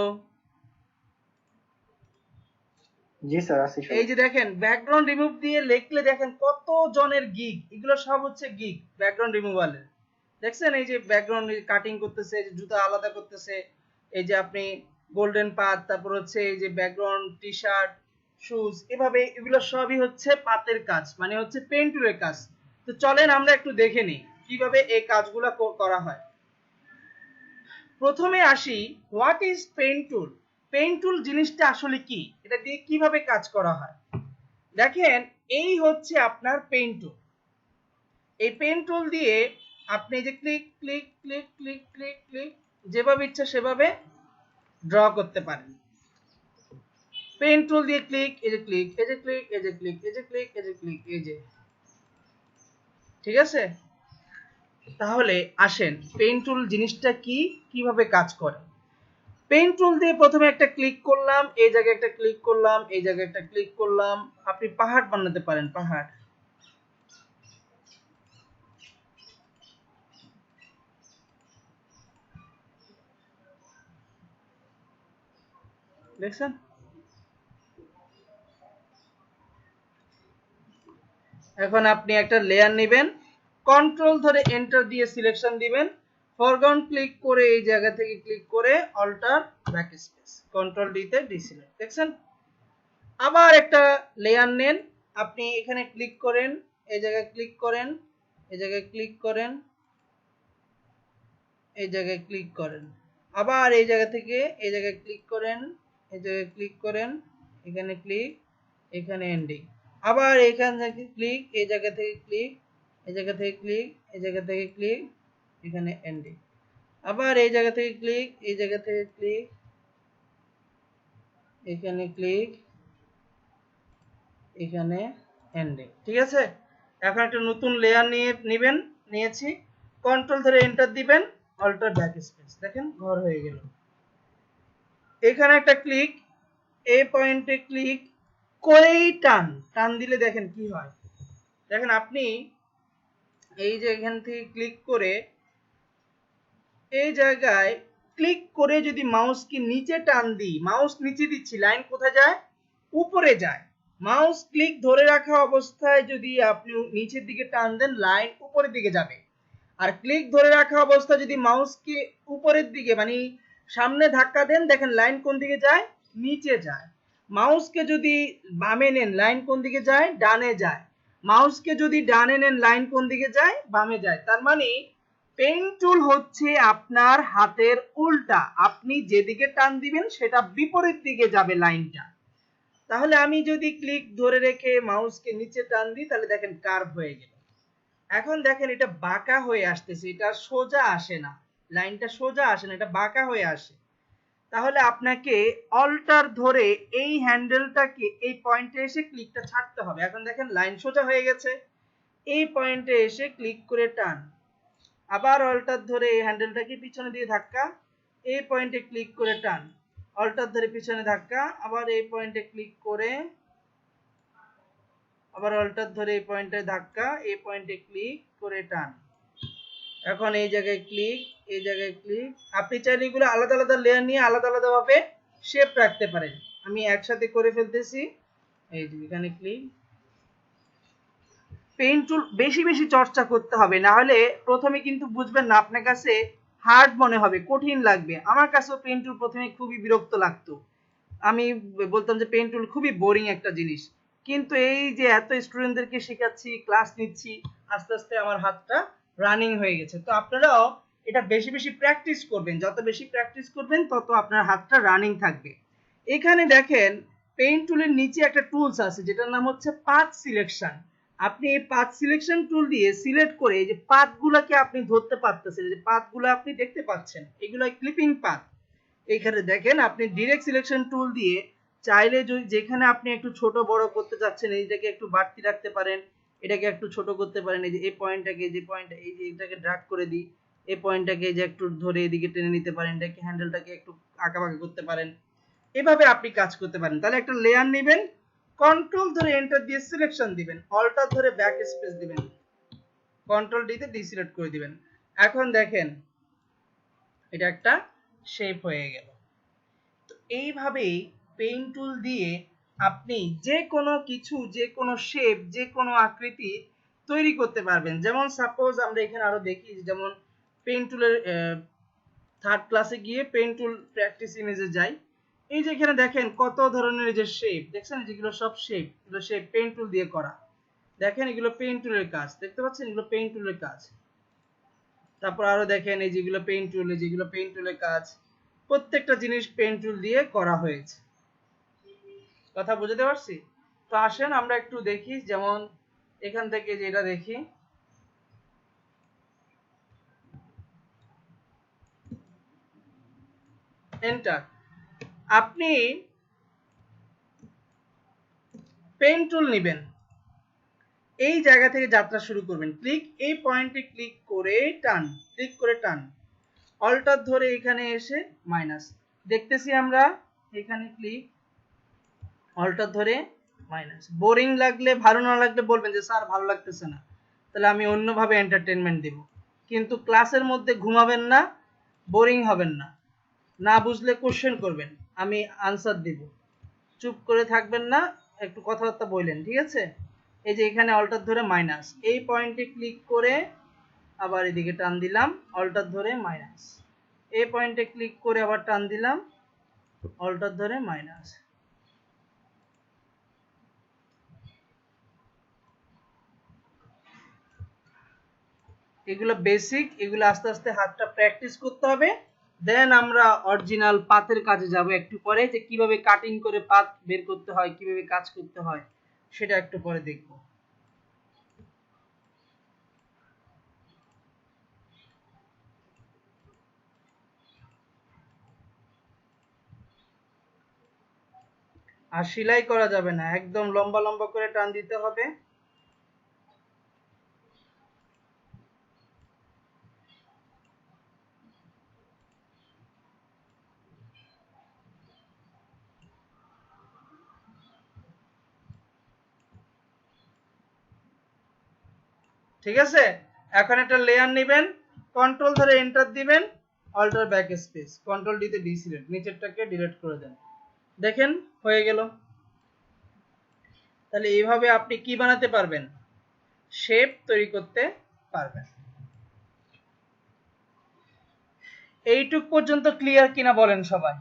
জি স্যার আছি এই যে দেখেন ব্যাকগ্রাউন্ড রিমুভ দিয়ে লিখলে দেখেন কত জনের গিগ, এগুলো সব হচ্ছে গিগ ব্যাকগ্রাউন্ড রিমুভালের। দেখছেন এই যে ব্যাকগ্রাউন্ড কাটিং করতেছে, এই যে জুতা আলাদা করতেছে, এই যে আপনি গোল্ডেন পাথ, তারপর হচ্ছে এই যে ব্যাকগ্রাউন্ড টি শার্ট শুজ, এভাবে এগুলো সবই হচ্ছে পাতের কাজ, মানে হচ্ছে পেন টুলের কাজ। তো চলেন আমরা একটু দেখে নিই কিভাবে এই কাজগুলো করা হয়। প্রথমে আসি, what is pen tool. Pen tool জিনিসটা আসলে কি, এটা দিয়ে কিভাবে কাজ করা হয়। দেখেন এই হচ্ছে আপনার পেন টুল, এই পেন টুল দিয়ে আপনি যে click click click click click click যেভাবে ইচ্ছা সেভাবে ড্র করতে পারেন। পেন টুল দিয়ে ক্লিক, এই যে ক্লিক, এই যে ক্লিক, এই যে ক্লিক, এই যে ক্লিক, এই যে ক্লিক, এই যে, ঠিক আছে। তাহলে আসেন পেন টুল জিনিসটা কি, কিভাবে কাজ করে। পেন টুল দিয়ে প্রথমে একটা ক্লিক করলাম, এই জায়গায় একটা ক্লিক করলাম, এই জায়গায় একটা ক্লিক করলাম, আপনি পাহাড় বানাতে পারেন, পাহাড়, দেখছেন। এখন আপনি একটা লেয়ার নেবেন, কন্ট্রোল ধরে এন্টার দিয়ে সিলেকশন দিবেন, ফরগ্রাউন্ড ক্লিক করে এই জায়গা থেকে ক্লিক করে অল্টার ব্যাকস্পেস, কন্ট্রোল ডিতে ডিসিলেক্ট, দেখছেন। আবার একটা লেয়ার নেন, আপনি এখানে ক্লিক করেন, এই জায়গায় ক্লিক করেন, এই জায়গায় ক্লিক করেন, এই জায়গায় ক্লিক করেন, আবার এই জায়গা থেকে এই জায়গায় ক্লিক করেন, এই জায়গায় ক্লিক করেন, এখানে ক্লিক, এখানে এন্ডিং, আবার এখান থেকে ক্লিক, এই জায়গা থেকে ক্লিক, এই জায়গা থেকে ক্লিক, এই জায়গা থেকে ক্লিক, এখানে এন্ডিং, আবার এই জায়গা থেকে ক্লিক, এই জায়গা থেকে ক্লিক, এখানে ক্লিক, এখানে এন্ডিং, ঠিক আছে। এখন একটা নতুন লেয়ার নেবেন, নিয়েছি, কন্ট্রোল ধরে এন্টার দিবেন, অল্টার ব্যাক স্পেস, দেখেন ঘর হয়ে গেল। এখানে একটা ক্লিক, এই পয়েন্টে ক্লিক করেই টান টান দিলে দেখেন কি হয়। দেখেন আপনি এই যে এখান থেকে ক্লিক করে এই জায়গায় ক্লিক করে যদি মাউসকে নিচে টান দিই, মাউস নিচে দিচ্ছি, লাইন কোথায় যায়? উপরে যায়। মাউস ক্লিক ধরে রাখা অবস্থায় যদি আপনি নিচের দিকে টান দেন, লাইন উপরের দিকে যাবে। আর ক্লিক ধরে রাখা অবস্থায় যদি মাউসকে উপরের দিকে মানে সামনে ধাক্কা দেন, দেখেন লাইন কোন দিকে যায়? নিচে যায়। মাউসকে যদি বামে নেন, লাইন কোন দিকে যায়? ডানে যায়। মাউসকে যদি ডানে নেন, লাইন কোন দিকে যায়? বামে যায়। তার মানে পেন টুল হচ্ছে আপনার হাতের উল্টা, আপনি যেদিকে টান দিবেন সেটা বিপরীত দিকে যাবে লাইনটা। তাহলে আমি যদি ক্লিক ধরে রেখে মাউসকে নিচে টান দিই, তাহলে দেখেন কার্ভ হয়ে গেল। এখন দেখেন এটা বাঁকা হয়ে আসতেছে, এটা সোজা আসে না, লাইনটা সোজা আসে না, এটা বাঁকা হয়ে আসে। তাহলে আপনাকে অল্টার ধরে এই হ্যান্ডেলটাকে এই পয়েন্টে এসে ক্লিকটা ছাড়তে হবে। এখন দেখেন লাইন সোজা হয়ে গেছে, এই পয়েন্টে এসে ক্লিক করে টান, আবার অল্টার ধরে এই হ্যান্ডেলটাকে পিছনে দিয়ে ধাক্কা, এই পয়েন্টে ক্লিক করে টান, অল্টার ধরে পিছনে ধাক্কা, আবার এই পয়েন্টে ক্লিক করে আবার অল্টার ধরে এই পয়েন্টে ধাক্কা, এই পয়েন্টে ক্লিক করে টান। এখন এই জায়গায় ক্লিক, এই জায়গায় ক্লিক। আপনি চাইলে এগুলো আলাদা আলাদা লেয়ার নিয়ে আলাদা আলাদা ভাবে শেপ রাখতে পারেন। আমি একসাথে করে ফেলতেছি। এই যে এখানে ক্লিক। পেইন্ট টুল বেশি বেশি চর্চা করতে হবে, না হলে প্রথমে কিন্তু বুঝবেন না, আপনার কাছে হার্ড মনে হবে, কঠিন লাগবে। আমার কাছেও পেইন্ট টুল প্রথমে খুবই বিরক্ত লাগতো, আমি বলতাম যে পেইন্ট টুল খুবই বোরিং একটা জিনিস। কিন্তু এই যে এত স্টুডেন্টদেরকে শেখাচ্ছি, ক্লাস নিচ্ছি, আস্তে আস্তে আমার হাতটা রানিং হয়ে গেছে। তো আপনারাও এটা বেশি বেশি প্র্যাকটিস করবেন, যত বেশি প্র্যাকটিস করবেন তত আপনার হাতটা রানিং থাকবে। এখানে দেখেন পেইন্ট টুলের নিচে একটা টুলস আছে যেটার নাম হচ্ছে পাথ সিলেকশন। আপনি এই পাথ সিলেকশন টুল দিয়ে সিলেক্ট করে এই যে পাথগুলোকে আপনি ধরতে পারতেছেন, যে পাথগুলো আপনি দেখতে পাচ্ছেন, এগুলো ক্লিপিং পাথ। এখানে দেখেন আপনি ডিরেক্ট সিলেকশন টুল দিয়ে চাইলে যদি যেখানে আপনি একটু ছোট বড় করতে চাচ্ছেন, এইটাকে একটু বাড়তি রাখতে পারেন, এটাকে একটু ছোট করতে পারেন। এই যে এই পয়েন্টটাকে, যে পয়েন্ট এই যে এটাকে ড্র্যাগ করে দিই, এই পয়েন্টটাকে যে একটু ধরে এদিকে টেনে নিতে পারেন, এটাকে হ্যান্ডেলটাকে একটু আঁকাবাঁকা করতে পারেন। এভাবে আপনি কাজ করতে পারেন। তাহলে একটা লেয়ার নেবেন, কন্ট্রোল ধরে এন্টার দিয়ে সিলেকশন দিবেন, অল্টার ধরে ব্যাক স্পেস দিবেন, কন্ট্রোল ডিতে ডিসিলেক্ট করে দিবেন। এখন দেখেন এটা একটা শেপ হয়ে গেল। তো এইভাবেই পেইন্ট টুল দিয়ে আপনি যে কোনো কিছু, যে কোনো শেপ, যে কোনো আকৃতি তৈরি করতে পারবেন। যেমন সাপোজ আমরা এখানে আরো দেখি, যেমন পেইন্ট টুলের থার্ড ক্লাসে গিয়ে পেইন্ট টুল প্র্যাকটিস ইমেজে যাই। এই যে এখানে দেখেন কত ধরনের যে শেপ দেখছেন, যেগুলো সব শেপ, এগুলো শেপ পেইন্ট টুল দিয়ে করা। দেখেন এগুলো পেইন্ট টুলের কাজ, দেখতে পাচ্ছেন এগুলো পেইন্ট টুলের কাজ। তারপর আরো দেখেন এই যেগুলো পেইন্ট টুল, যেগুলো পেইন্ট টুলের কাজ, প্রত্যেকটা জিনিস পেইন্ট টুল দিয়ে করা হয়েছে। কথা বুঝতে পারছি? তো আসেন আমরা একটু দেখি, যেমন এখান থেকে যেটা দেখি, এন্টার। আপনি পেন টুল নেবেন, এই জায়গা থেকে যাত্রা শুরু করবেন, ক্লিক, এই পয়েন্টে ক্লিক করে টান, ক্লিক করে টান, অল্টার ধরে এখানে এসে মাইনাস, দেখতেছি আমরা এখানে ক্লিক, অল্টার ধরে মাইনাস। বোরিং লাগলে, ভালো না লাগলে বলবেন যে স্যার ভালো লাগতেছে না, তাহলে আমি অন্যভাবে এন্টারটেনমেন্ট দেব। কিন্তু ক্লাসের মধ্যে ঘুমাবেন না, বোরিং হবেন না, না বুঝলে কোশ্চেন করবেন, আমি আনসার দিব, চুপ করে থাকবেন না, একটু কথাবার্তা বললেন, ঠিক আছে? এই যে এখানে অল্টার ধরে মাইনাস, এই পয়েন্টে ক্লিক করে আবার এদিকে টান দিলাম, অল্টার ধরে মাইনাস, এই পয়েন্টে ক্লিক করে আবার টান দিলাম, অল্টার ধরে মাইনাস। এগুলো বেসিক, এগুলো আস্তে আস্তে হাতটা প্র্যাকটিস করতে হবে। দেন আমরা অরিজিনাল পাতের কাজে যাব একটু পরে, যে কিভাবে কাটিং করে পাত বের করতে হয়, কিভাবে কাজ করতে হয় সেটা একটু পরে দেখব। আর সেলাই করা যাবে না, একদম লম্বা লম্বা করে টান দিতে হবে। ঠিক আছে, এখন একটা লেয়ার নেবেন, কন্ট্রোল ধরে এন্টার দিবেন, অল্টার ব্যাক স্পেস, কন্ট্রোল ডিতে ডিসিলেক্ট, নিচেরটাকে ডিলিট করে দেন। দেখেন হয়ে গেল। তাহলে এইভাবে আপনি কি বানাতে পারবেন, শেপ তৈরি করতে পারবেন। এইটুক পর্যন্ত ক্লিয়ার কিনা বলেন সবাই?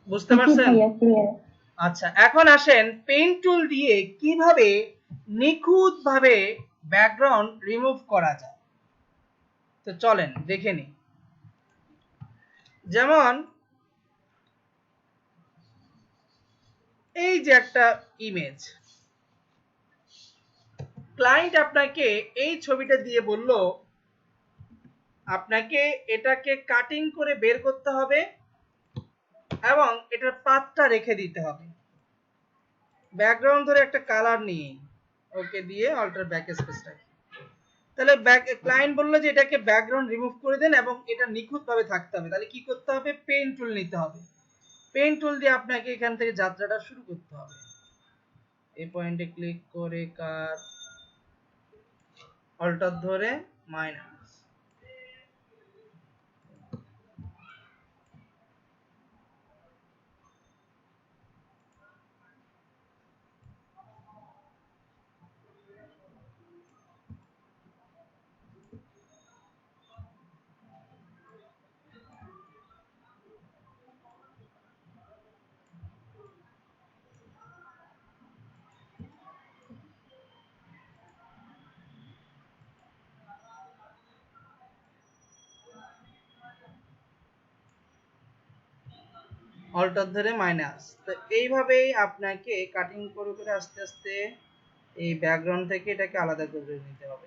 বুঝতে জি পারছেন? ভাইয়া, ক্লিয়ার। আচ্ছা, এখন আসেন পেইন টুল দিয়ে কিভাবে নিখুঁতভাবে ব্যাকগ্রাউন্ড রিমুভ করা যায়। তো চলেন দেখে নিই। যেমন এই যে একটা ইমেজ, ক্লায়েন্ট আপনাকে এই ছবিটা দিয়ে বলল আপনাকে এটাকে কাটিং করে বের করতে হবে এবং এটার পাতটা রেখে দিতে হবে। ব্যাকগ্রাউন্ড ধরে একটা কালার নিয়ে ওকে দিয়ে অল্টার ব্যাক স্পেসটা, তাহলে ক্লায়েন্ট বললো যে এটাকে ব্যাকগ্রাউন্ড রিমুভ করে দেন এবং এটা নিখুঁতভাবে থাকতে হবে। তাহলে কি করতে হবে, পেন টুল নিতে হবে। পেন টুল দিয়ে আপনাকে এখান থেকে যাত্রাটা শুরু করতে হবে। এই পয়েন্টে ক্লিক করে কার, অল্টার ধরে মাইনাস, অল্টার ধরে মাইনাস। তো এইভাবেই আপনাকে কাটিং করে করে আস্তে আস্তে এই ব্যাকগ্রাউন্ড থেকে এটাকে আলাদা করে নিতে হবে।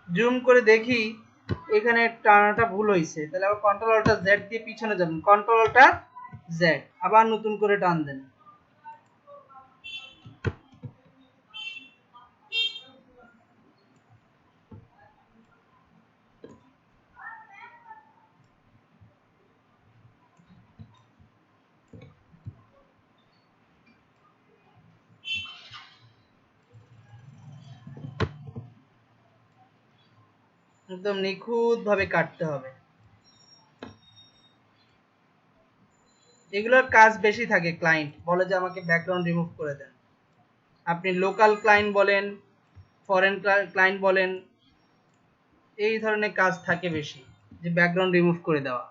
জুম করে দেখি এখানে টানাটা ভুল হয়েছে, তাহলে আবার কন্ট্রোল অল্টার জেড দিয়ে পিছনে যাবেন, কন্ট্রোল অল্টার জেড, আবার নতুন করে টান দেন। একদম নিখুঁত ভাবে কাটতে হবে। এগুলোর কাজ বেশি থাকে, ক্লায়েন্ট বলে যে আমাকে ব্যাকগ্রাউন্ড রিমুভ করে দেন। আপনি লোকাল ক্লায়েন্ট বলেন, ফরেন ক্লায়েন্ট বলেন, এই ধরনের কাজ থাকে বেশি, যে ব্যাকগ্রাউন্ড রিমুভ করে দেওয়া।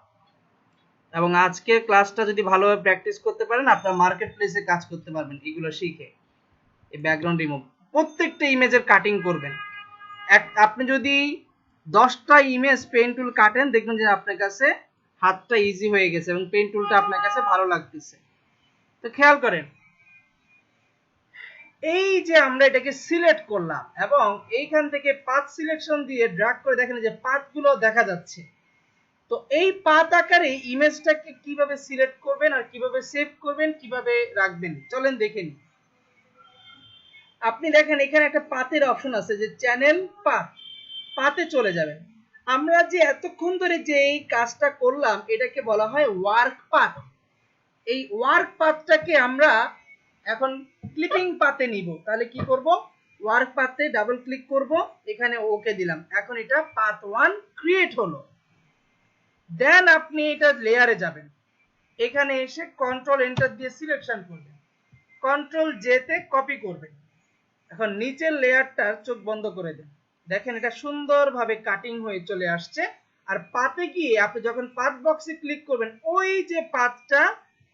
এবং আজকের ক্লাসটা যদি ভালোভাবে প্র্যাকটিস করতে পারেন, আপনার মার্কেট প্লেসে কাজ করতে পারবেন এগুলো শিখে। এই ব্যাকগ্রাউন্ড রিমুভ প্রত্যেকটা ইমেজের কাটিং করবেন। আপনি যদি 10টা ইমেজ পেন টুল কাটেন, দেখবেন যে আপনার কাছে হাতটা ইজি হয়ে গেছে এবং পেন টুলটা আপনার কাছে ভালো লাগতেছে। তো খেয়াল করেন, এই যে আমরা এটাকে সিলেক্ট করলাম এবং এইখান থেকে পাথ সিলেকশন দিয়ে ড্র্যাগ করে দেখেন যে পাথগুলো দেখা যাচ্ছে। তো এই পাথ আকারে ইমেজটাকে কিভাবে সিলেক্ট করবেন আর কিভাবে সেভ করবেন, কিভাবে রাখবেন, চলেন দেখে নিই। আপনি দেখেন এখানে একটা পাথের অপশন আছে, যে চ্যানেল পাথ, পাথে চলে যাবেন। আমরা যে এতক্ষণ ধরে যে এই কাজটা করলাম এটাকে বলা হয় ওয়ার্ক পাথ। এই ওয়ার্ক পাথটাকে আমরা এখন ক্লিপিং পাথে নিব। তাহলে কি করব, ওয়ার্ক পাথে ডাবল ক্লিক করব, এখানে ওকে দিলাম, এখন এটা পাথ 1 ক্রিয়েট হলো। দেন আপনি এটা লেয়ারে যাবেন, এখানে এসে কন্ট্রোল এন্টার দিয়ে সিলেকশন করবেন, কন্ট্রোল জে তে কপি করবেন। এখন নিচের লেয়ারটার চোখ বন্ধ করে দেন, দেখেন এটা সুন্দরভাবে কাটিং হয়ে চলে আসছে। আর পাতে গিয়ে আপনি যখন পাথ বক্সে ক্লিক করবেন, ওই যে পাথটা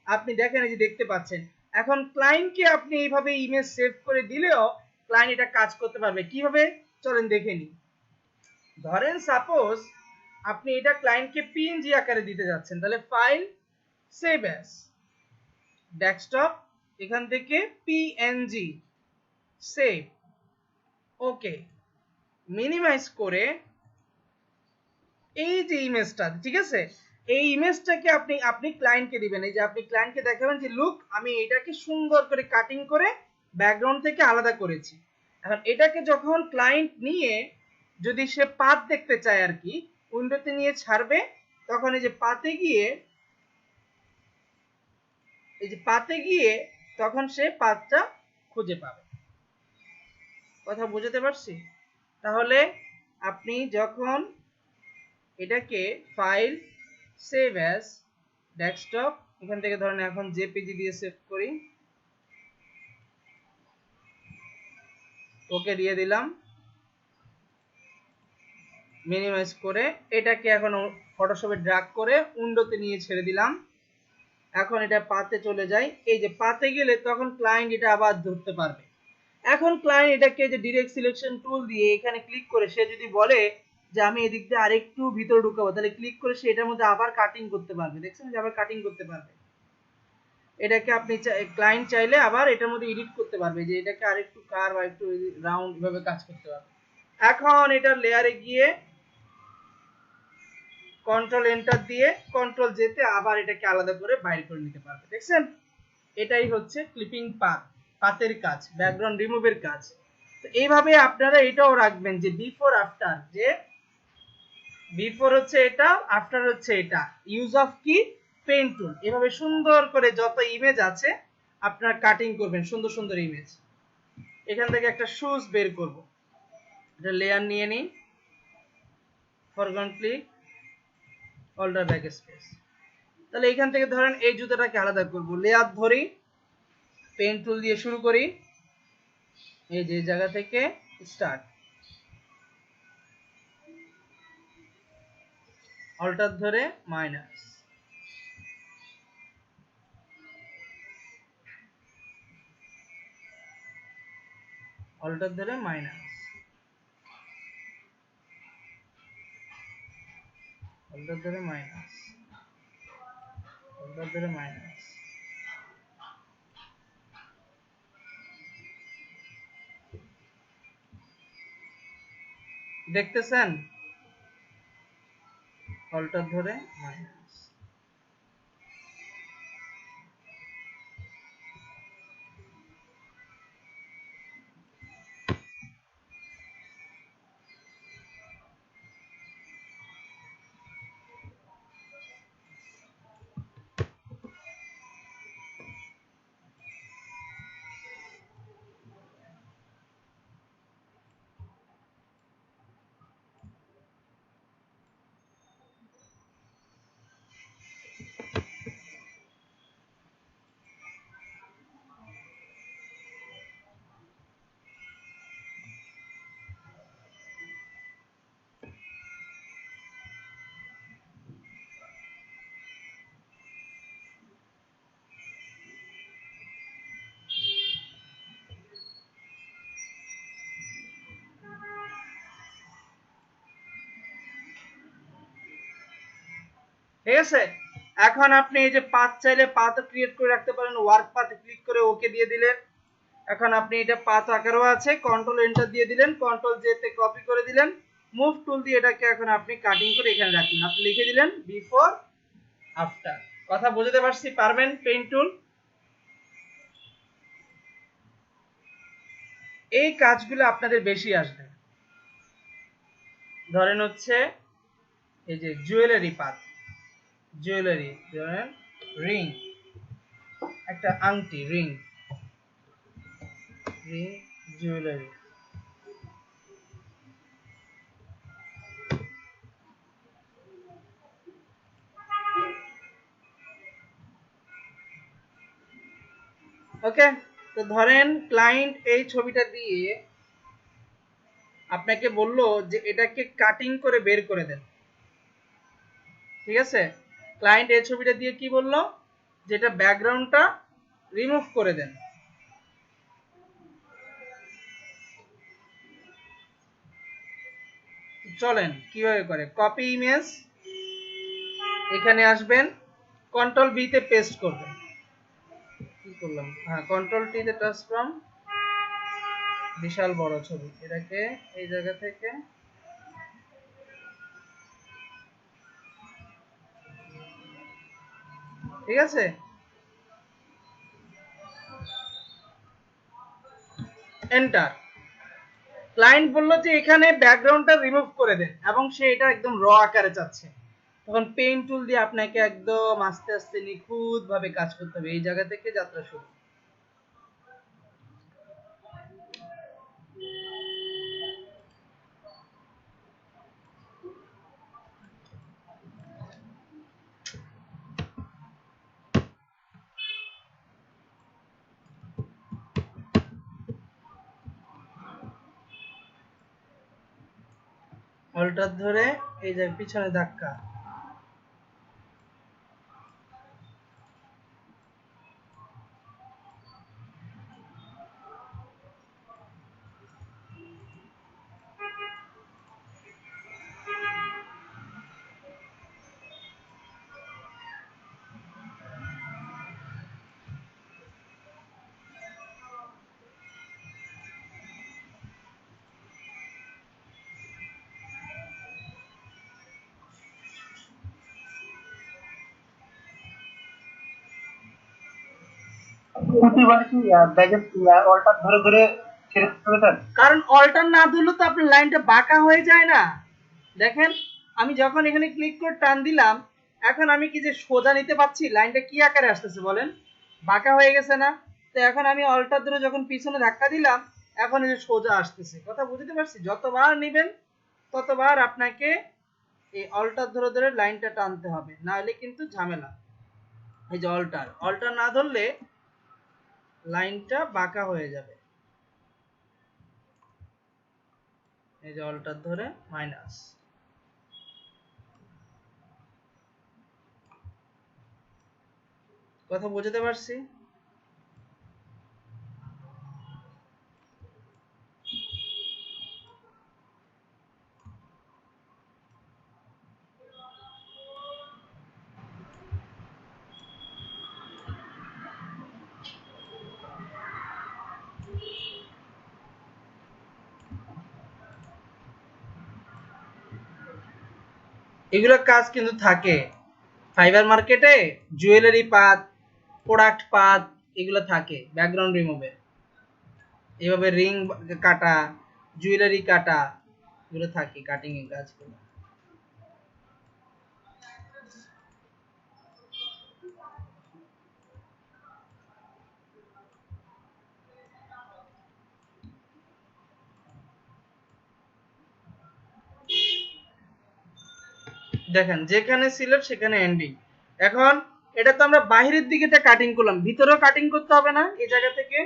আপনি দেখেন, এই যে দেখতে পাচ্ছেন। এখন ক্লায়েন্টকে আপনি এইভাবে ইমেজ সেভ করে দিলেও ক্লায়েন্ট এটা কাজ করতে পারবে। কিভাবে, চলেন দেখে নিই। ধরেন সাপোজ আপনি এটা ক্লায়েন্টকে পিএনজি আকারে দিতে যাচ্ছেন, তাহলে ফাইল, সেভ অ্যাজ, ডেস্কটপ, এখান থেকে পিএনজি, সেভ, ওকে, মিনিমাইজ করে এই যে ইমেজটা, ঠিক আছে, এই ইমেজটাকে আপনি আপনি ক্লায়েন্টকে দিবেন। এই যে আপনি ক্লায়েন্টকে দেখাবেন যে লুক, আমি এটাকে সুন্দর করে কাটিং করে ব্যাকগ্রাউন্ড থেকে আলাদা করেছি। এখন এটাকে যখন ক্লায়েন্ট নিয়ে যদি সে পাথ দেখতে চায় আর কি, উইন্ডোতে নিয়ে ছাড়বে, তখন এই যে পাতে গিয়ে তখন সে পাথটা খুঁজে পাবে। কথা বুঝতে পারছি? তাহলে আপনি যখন এটাকে ফাইল, সেভ অ্যাজ, ডেস্কটপ, এখান থেকে ধরেন এখন জেপিজি দিয়ে সেভ করি, ওকে দিয়ে দিলাম, মিনিমাইজ করে এটাকে এখন ফটোশপে ড্র্যাগ করে উইন্ডোতে নিয়ে ছেড়ে দিলাম। এখন এটা পাতে চলে যায়, এই যে পাতে গেলে তখন ক্লায়েন্ট এটা আবার ধরতে পারবে। এখন ক্লায়েন্ট এটাকে যে ডিরেক্ট সিলেকশন টুল দিয়ে এখানে ক্লিক করে সে যদি বলে যে আমি এদিক দিয়ে আরেকটু ভিতরে ঢুকাবো, তাহলে ক্লিক করে সে এটার মধ্যে আবার কাটিং করতে পারবে। দেখছেন যে আবার কাটিং করতে পারবে। এটাকে আপনি ক্লায়েন্ট চাইলে আবার এটার মধ্যে এডিট করতে পারবে, যে এটাকে আরেকটু কার্ভ বা একটু রাউন্ড ভাবে কাজ করতে পারবে। এখন এটা লেয়ারে গিয়ে কন্ট্রোল এন্টার দিয়ে কন্ট্রোল জেতে আবার এটাকে আলাদা করে বাইর করে নিতে পারবে। দেখছেন, এটাই হচ্ছে ক্লিপিং পাথ, পাতের কাজ, ব্যাকগ্রাউন্ড রিমুভের কাজ। তো এইভাবে আপনারা এটাও রাখবেন যে বিফোর আফটার, যে বিফোর হচ্ছে এটা, আফটার হচ্ছে এটা, ইউজ অফ কি, পেন টুল। এভাবে সুন্দর করে যত ইমেজ আছে আপনারা কাটিং করবেন, সুন্দর সুন্দর ইমেজ। এখান থেকে একটা শুজ বের করব, এটা লেয়ার নিয়ে নিই, foreground click, alter backspace. তাহলে এখান থেকে ধরেন এই জুতাটাকে আলাদা করব, লেয়ার ধরি, পেন টুল দিয়ে শুরু করি, এই যে জায়গা থেকে স্টার্ট, অল্টার ধরে মাইনাস, অল্টার ধরে মাইনাস, অল্টার ধরে মাইনাস, অল্টার ধরে মাইনাস। দেখতেছেন, অল্টার ধরে মাইনাস। ঠিক আছে, এখন আপনি এই যে পাথ চাইলে পাথ ক্রিয়েট করে রাখতে পারেন, ওয়ার্ক পাথে ক্লিক করে ওকে দিয়ে দিলেন। এখন আপনি এটা পাথ আকারও আছে, কন্ট্রোল এন্টার দিয়ে দিলেন, কন্ট্রোল জে তে কপি করে দিলেন, মুভ টুল দিয়ে এটাকে এখন আপনি কাটিং করে এখানে রাখলেন, আপনি লিখে দিলেন বিফোর আফটার। কথা বুঝতে পারছি? পারবেন পেইন টুল? এই কাজগুলো আপনাদের বেশি আসবে। ধরেন হচ্ছে এই যে জুয়েলারি পাথ, জুয়েলারি ধরেন রিং, একটা আংটি, রিং, রিং জুয়েলারি। ওকে, তো ধরেন ক্লায়েন্ট এই ছবিটা দিয়ে আপনাকে বললো যে এটাকে কাটিং করে বের করে দেন। ঠিক আছে, ক্লায়েন্ট এই ছবিটা দিয়ে কি বললো, যেটা ব্যাকগ্রাউন্ডটা রিমুভ করে দেন। চলেন কিভাবে করে, কপি ইমেজ, এখানে আসবেন, কন্ট্রোল বি তে পেস্ট করবেন। কি করলাম, হ্যাঁ কন্ট্রোল টি তে ট্রান্সফর্ম, বিশাল বড় ছবি, এটাকে এই জায়গা থেকে ঠিক আছে, এন্টার। ক্লায়েন্ট বললো যে এখানে ব্যাকগ্রাউন্ডটা রিমুভ করে দেন এবং সে এটা একদম র আকারে চাচ্ছে। তখন পেইন্ট টুল দিয়ে আপনাকে একদম আস্তে আস্তে নিখুঁত ভাবে কাজ করতে হবে। এই জায়গা থেকে যাত্রা শুরু। অল্টার ধরে এই যে পিছনে ধাক্কা। প্রতিবারে কি ব্যাগের অল্টার ধরে ধরে ছেড়ে দিতে হবে? কারণ অল্টার না ধরলে তো আপনার লাইনটা বাঁকা হয়ে যায় না। দেখেন আমি যখন এখানে ক্লিক করে টান দিলাম, এখন আমি কি যে সোজা নিতে পারছি? লাইনটা কি আকারে আসতেছে বলেন? বাঁকা হয়ে গেছে না? তো এখন আমি অল্টার ধরে যখন পিছনে ধাক্কা দিলাম, এখন এই যে সোজা আসতেছে। কথা বুঝতে পারছি? যতবার নিবেন ততবার আপনাকে এই অল্টার ধরে ধরে লাইনটা টানতে হবে, না হলে কিন্তু ঝামেলা। এই যে অল্টার অল্টার না ধরলে লাইনটা বাঁকা হয়ে যাবে। এই যে অল্টার ধরে মাইনাস। কথা বুঝতে পারছি? এগুলো কাজ কিন্তু থাকে ফাইবার মার্কেটে। জুয়েলারি পাত, প্রোডাক্ট পাত, এগুলো থাকে ব্যাকগ্রাউন্ড রিমুভে। এভাবে রিং কাটা, জুয়েলারি কাটা, এগুলো থাকে কাটিং এর কাজগুলো। দেখেন যেখানে সিলেক্ট সেখানে এন্ডিং। এখন এটা তো আমরা বাহিরের দিকে কাটিং করলাম, ভিতরেও কাটিং করতে হবে না এই জায়গা থেকে?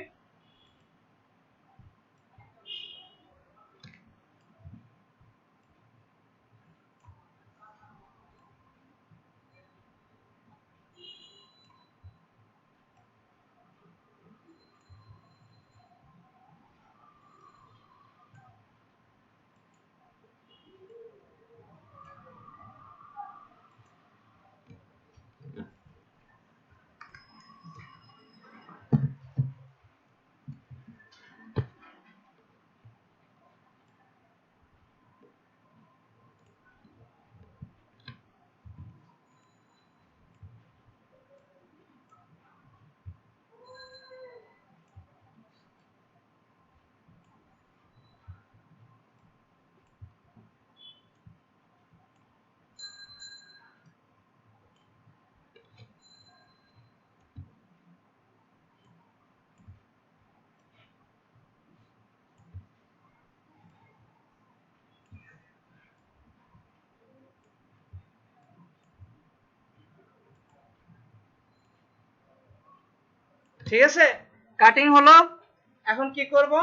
ঠিক আছে, কাটিং হলো। এখন কি করব?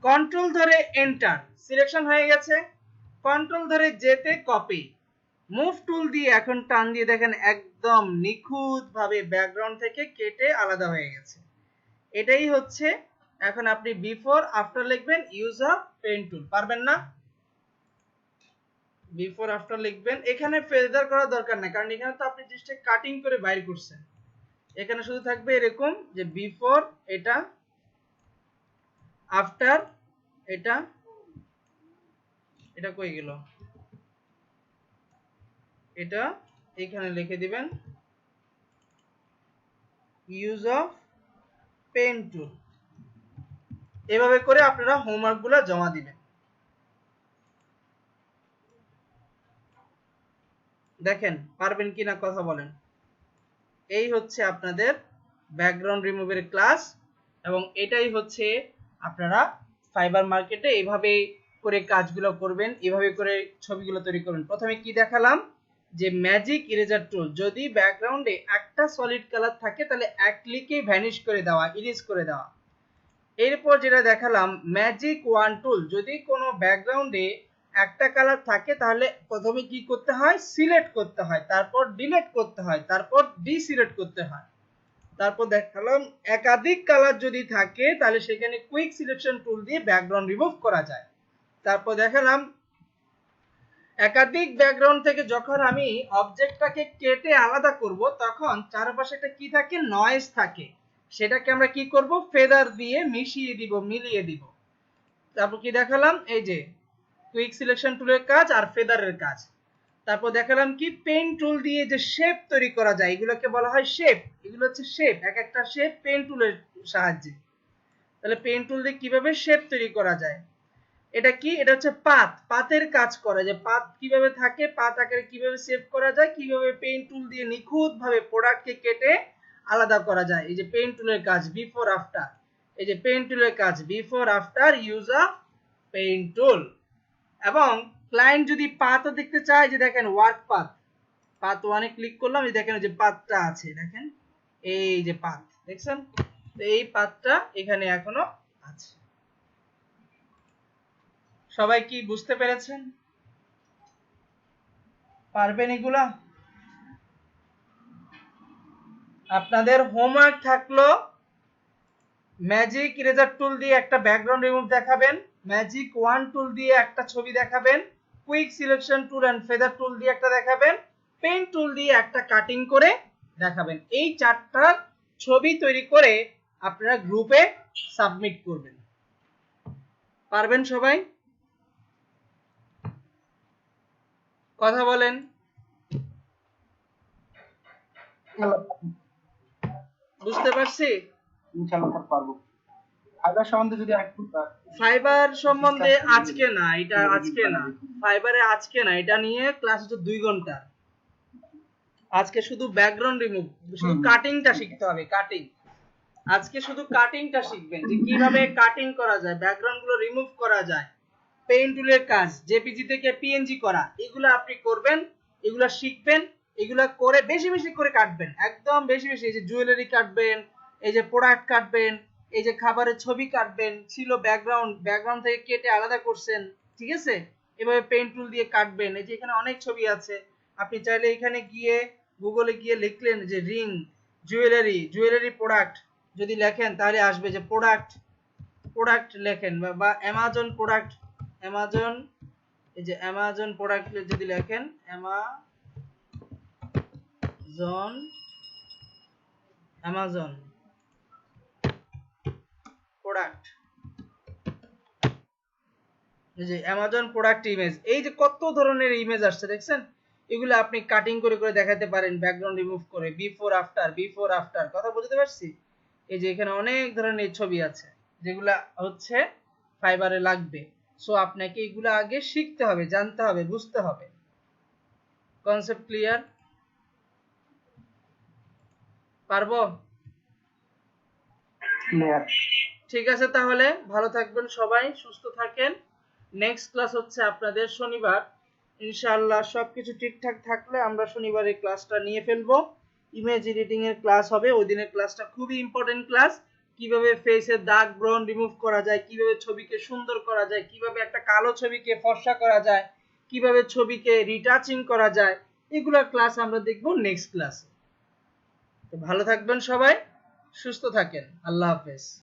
কন্ট্রোল ধরে এন্টার, সিলেকশন হয়ে গেছে। কন্ট্রোল ধরে যেতে কপি, মুভ টুল দিয়ে এখন টান দিয়ে দেখেন একদম নিখুঁত ভাবে ব্যাকগ্রাউন্ড থেকে কেটে আলাদা হয়ে গেছে। এটাই হচ্ছে। এখন আপনি বিফোর আফটার লিখবেন, ইউজ আ পেন টুল। পারবেন না? বিফোর আফটার লিখবেন। এখানে ফেদার করার দরকার নেই, কারণ এখানে তো আপনি জাস্ট কাটিং করে বাইর করছেন। এখানে শুধু থাকবে এরকম যে বিফোর এটা, আফটার এটা, এটা কই গেল, এটা এখানে লিখে দিবেন। Use of pen tool. এভাবে করে আপনারা হোমওয়ার্কগুলো জমা দিবেন। দেখেন পারবেন কিনা কথা বলেন। এই হচ্ছে আপনাদের ব্যাকগ্রাউন্ড রিমুভের ক্লাস, এবং এটাই হচ্ছে আপনারা ফাইবার মার্কেটে এইভাবে করে কাজগুলো করবেন, এভাবে করে ছবিগুলো তৈরি করবেন। প্রথমে কি দেখালাম যে ম্যাজিক ইরেজার টুল, যদি ব্যাকগ্রাউন্ডে একটা সলিড কালার থাকে তাহলে এক ক্লিকে ভ্যানিশ করে দেওয়া, ইরেজ করে দেওয়া। এরপর যেটা দেখালাম ম্যাজিক ওয়ান টুল, যদি কোনো ব্যাকগ্রাউন্ডে একটা কালার থাকে তাহলে প্রথমে কি করতে হয়, সিলেক্ট করতে হয়, তারপর ডিলিট করতে হয়, তারপর ডিসিলেক্ট করতে হয়। তারপর দেখালাম একাধিক কালার যদি থাকে তাহলে সেখানে কুইক সিলেকশন টুল দিয়ে ব্যাকগ্রাউন্ড রিমুভ করা যায়। তারপর দেখালাম একাধিক ব্যাকগ্রাউন্ড থেকে যখন আমি অবজেক্টটাকে কেটে আলাদা করব তখন চারপাশে একটা কি থাকে, নয়েজ থাকে, সেটাকে আমরা কি করব, ফেদার দিয়ে মিশিয়ে দিব, মিলিয়ে দিব। তারপর কি দেখালাম, এই যে কুইক সিলেকশন টুলের কাজ আর ফেদারের কাজ। তারপর দেখালাম কি পেন টুল দিয়ে যে শেপ তৈরি করা যায়, এগুলোকে বলা হয় শেপ। এগুলো হচ্ছে শেপ, এক একটা শেপ পেন টুলের সাহায্যে। তাহলে পেন টুল দিয়ে কিভাবে শেপ তৈরি করা যায়। এটা কি, এটা হচ্ছে পাত, পাতের কাজ করা যায়, পাত কিভাবে থাকে, পাত আকারে কিভাবে সেভ করা যায়, কিভাবে পেন টুল দিয়ে নিখুঁত ভাবে প্রোডাক্টকে কেটে আলাদা করা যায়। এই যে পেন টুলের কাজ বিফোর আফটার, এই যে পেন টুলের কাজ before after use of pen tool. এবং ক্লায়েন্ট যদি পাতও দেখতে চায়, যে দেখেন ওয়ার্ক পাত, পাত ওয়ানে ক্লিক করলাম, এই দেখেন যে পাতটা আছে, দেখেন এই যে পাত দেখছেন, তো এই পাতটা এখানে এখনো আছে। সবাই কি বুঝতে পেরেছেন, পারবেন এগুলা? আপনাদের হোমওয়ার্ক থাকলো ম্যাজিক ইরেজার টুল দিয়ে একটা ব্যাকগ্রাউন্ড রিমুভ দেখাবেন, ম্যাজিক ওয়ান টুল দিয়ে একটা ছবি দেখাবেন, quick selection tool and feather tool দিয়ে একটা দেখাবেন, পেন টুল দিয়ে একটা কাটিং করে দেখাবেন। এই চারটা ছবি তৈরি করে আপনারা গ্রুপে সাবমিট করবেন। পারবেন সবাই? কথা বলেন। বুঝতে পারছি? ইনশাআল্লাহ স্যার পারবো। ফাইবার সম্বন্ধে যদি একটু ফাইবার সম্বন্ধে আজকে না, এটা আজকে না, ফাইবারে আজকে না, এটা নিয়ে ক্লাস হচ্ছে 2 ঘন্টা। আজকে শুধু ব্যাকগ্রাউন্ড রিমুভ, শুধু কাটিংটা শিখতে হবে, কাটিং। আজকে শুধু কাটিংটা শিখবেন, যে কিভাবে কাটিং করা যায়, ব্যাকগ্রাউন্ড গুলো রিমুভ করা যায়, পেইন্ট টুলের কাজ, জেপিজি থেকে পিএনজি করা, এগুলো আপনি করবেন, এগুলো শিখবেন, এগুলো করে বেশি বেশি করে কাটবেন, একদম বেশি বেশি। এই যে জুয়েলারি কাটবেন, এই যে প্রোডাক্ট কাটবেন, এই যে খাবারের ছবি কাটবেন, ছিল ব্যাকগ্রাউন্ড, ব্যাকগ্রাউন্ড থেকে কেটে আলাদা করছেন, ঠিক আছে, এভাবে পেইন্ট টুল দিয়ে কাটবেন। এই যে এখানে অনেক ছবি আছে, আপনি চাইলে এখানে গিয়ে গুগলে গিয়ে লিখলেন যে রিং জুয়েলারি, জুয়েলারি প্রোডাক্ট যদি লেখেন তাহলে আসবে, যে প্রোডাক্ট, প্রোডাক্ট লেখেন, বা অ্যামাজন প্রোডাক্ট, অ্যামাজন, এই যে অ্যামাজন প্রোডাক্ট যদি লেখেন, অ্যামাজন, অ্যামাজন প্রোডাক্ট, এই যে অ্যামাজন প্রোডাক্ট ইমেজ, এই যে কত ধরনের ইমেজ আসছে দেখছেন, এগুলো আপনি কাটিং করে করে দেখাতে পারেন, ব্যাকগ্রাউন্ড রিমুভ করে, বিফোর আফটার, বিফোর আফটার, কথা বুঝতে পারছি? এই যে এখানে অনেক ধরনের ছবি আছে যেগুলা হচ্ছে ফাইবারে লাগবে। সো আপনাকে এগুলো আগে শিখতে হবে, জানতে হবে, বুঝতে হবে। Concept clear? পারবো? ক্লিয়ার। ঠিক আছে, তাহলে ভালো থাকবেন সবাই, সুস্থ থাকেন। নেক্সট ক্লাস হচ্ছে আপনাদের শনিবার, ইনশাআল্লাহ সবকিছু ঠিকঠাক থাকলে আমরা শনিবারে ক্লাসটা নিয়ে ফেলবো। ইমেজ এডিটিং এর ক্লাস হবে, ওই দিনের ক্লাসটা খুবই ইম্পর্টেন্ট ক্লাস। কিভাবে ফেসের দাগ ব্রণ রিমুভ করা যায়, কিভাবে ছবিকে সুন্দর করা যায়, কিভাবে একটা কালো ছবিকে ফর্সা করা যায়, কিভাবে ছবিকে রিটাচিং করা যায়, এগুলোর ক্লাস আমরা দেখবো নেক্সট ক্লাসে। তো ভালো থাকবেন সবাই, সুস্থ থাকেন, আল্লাহ হাফেজ।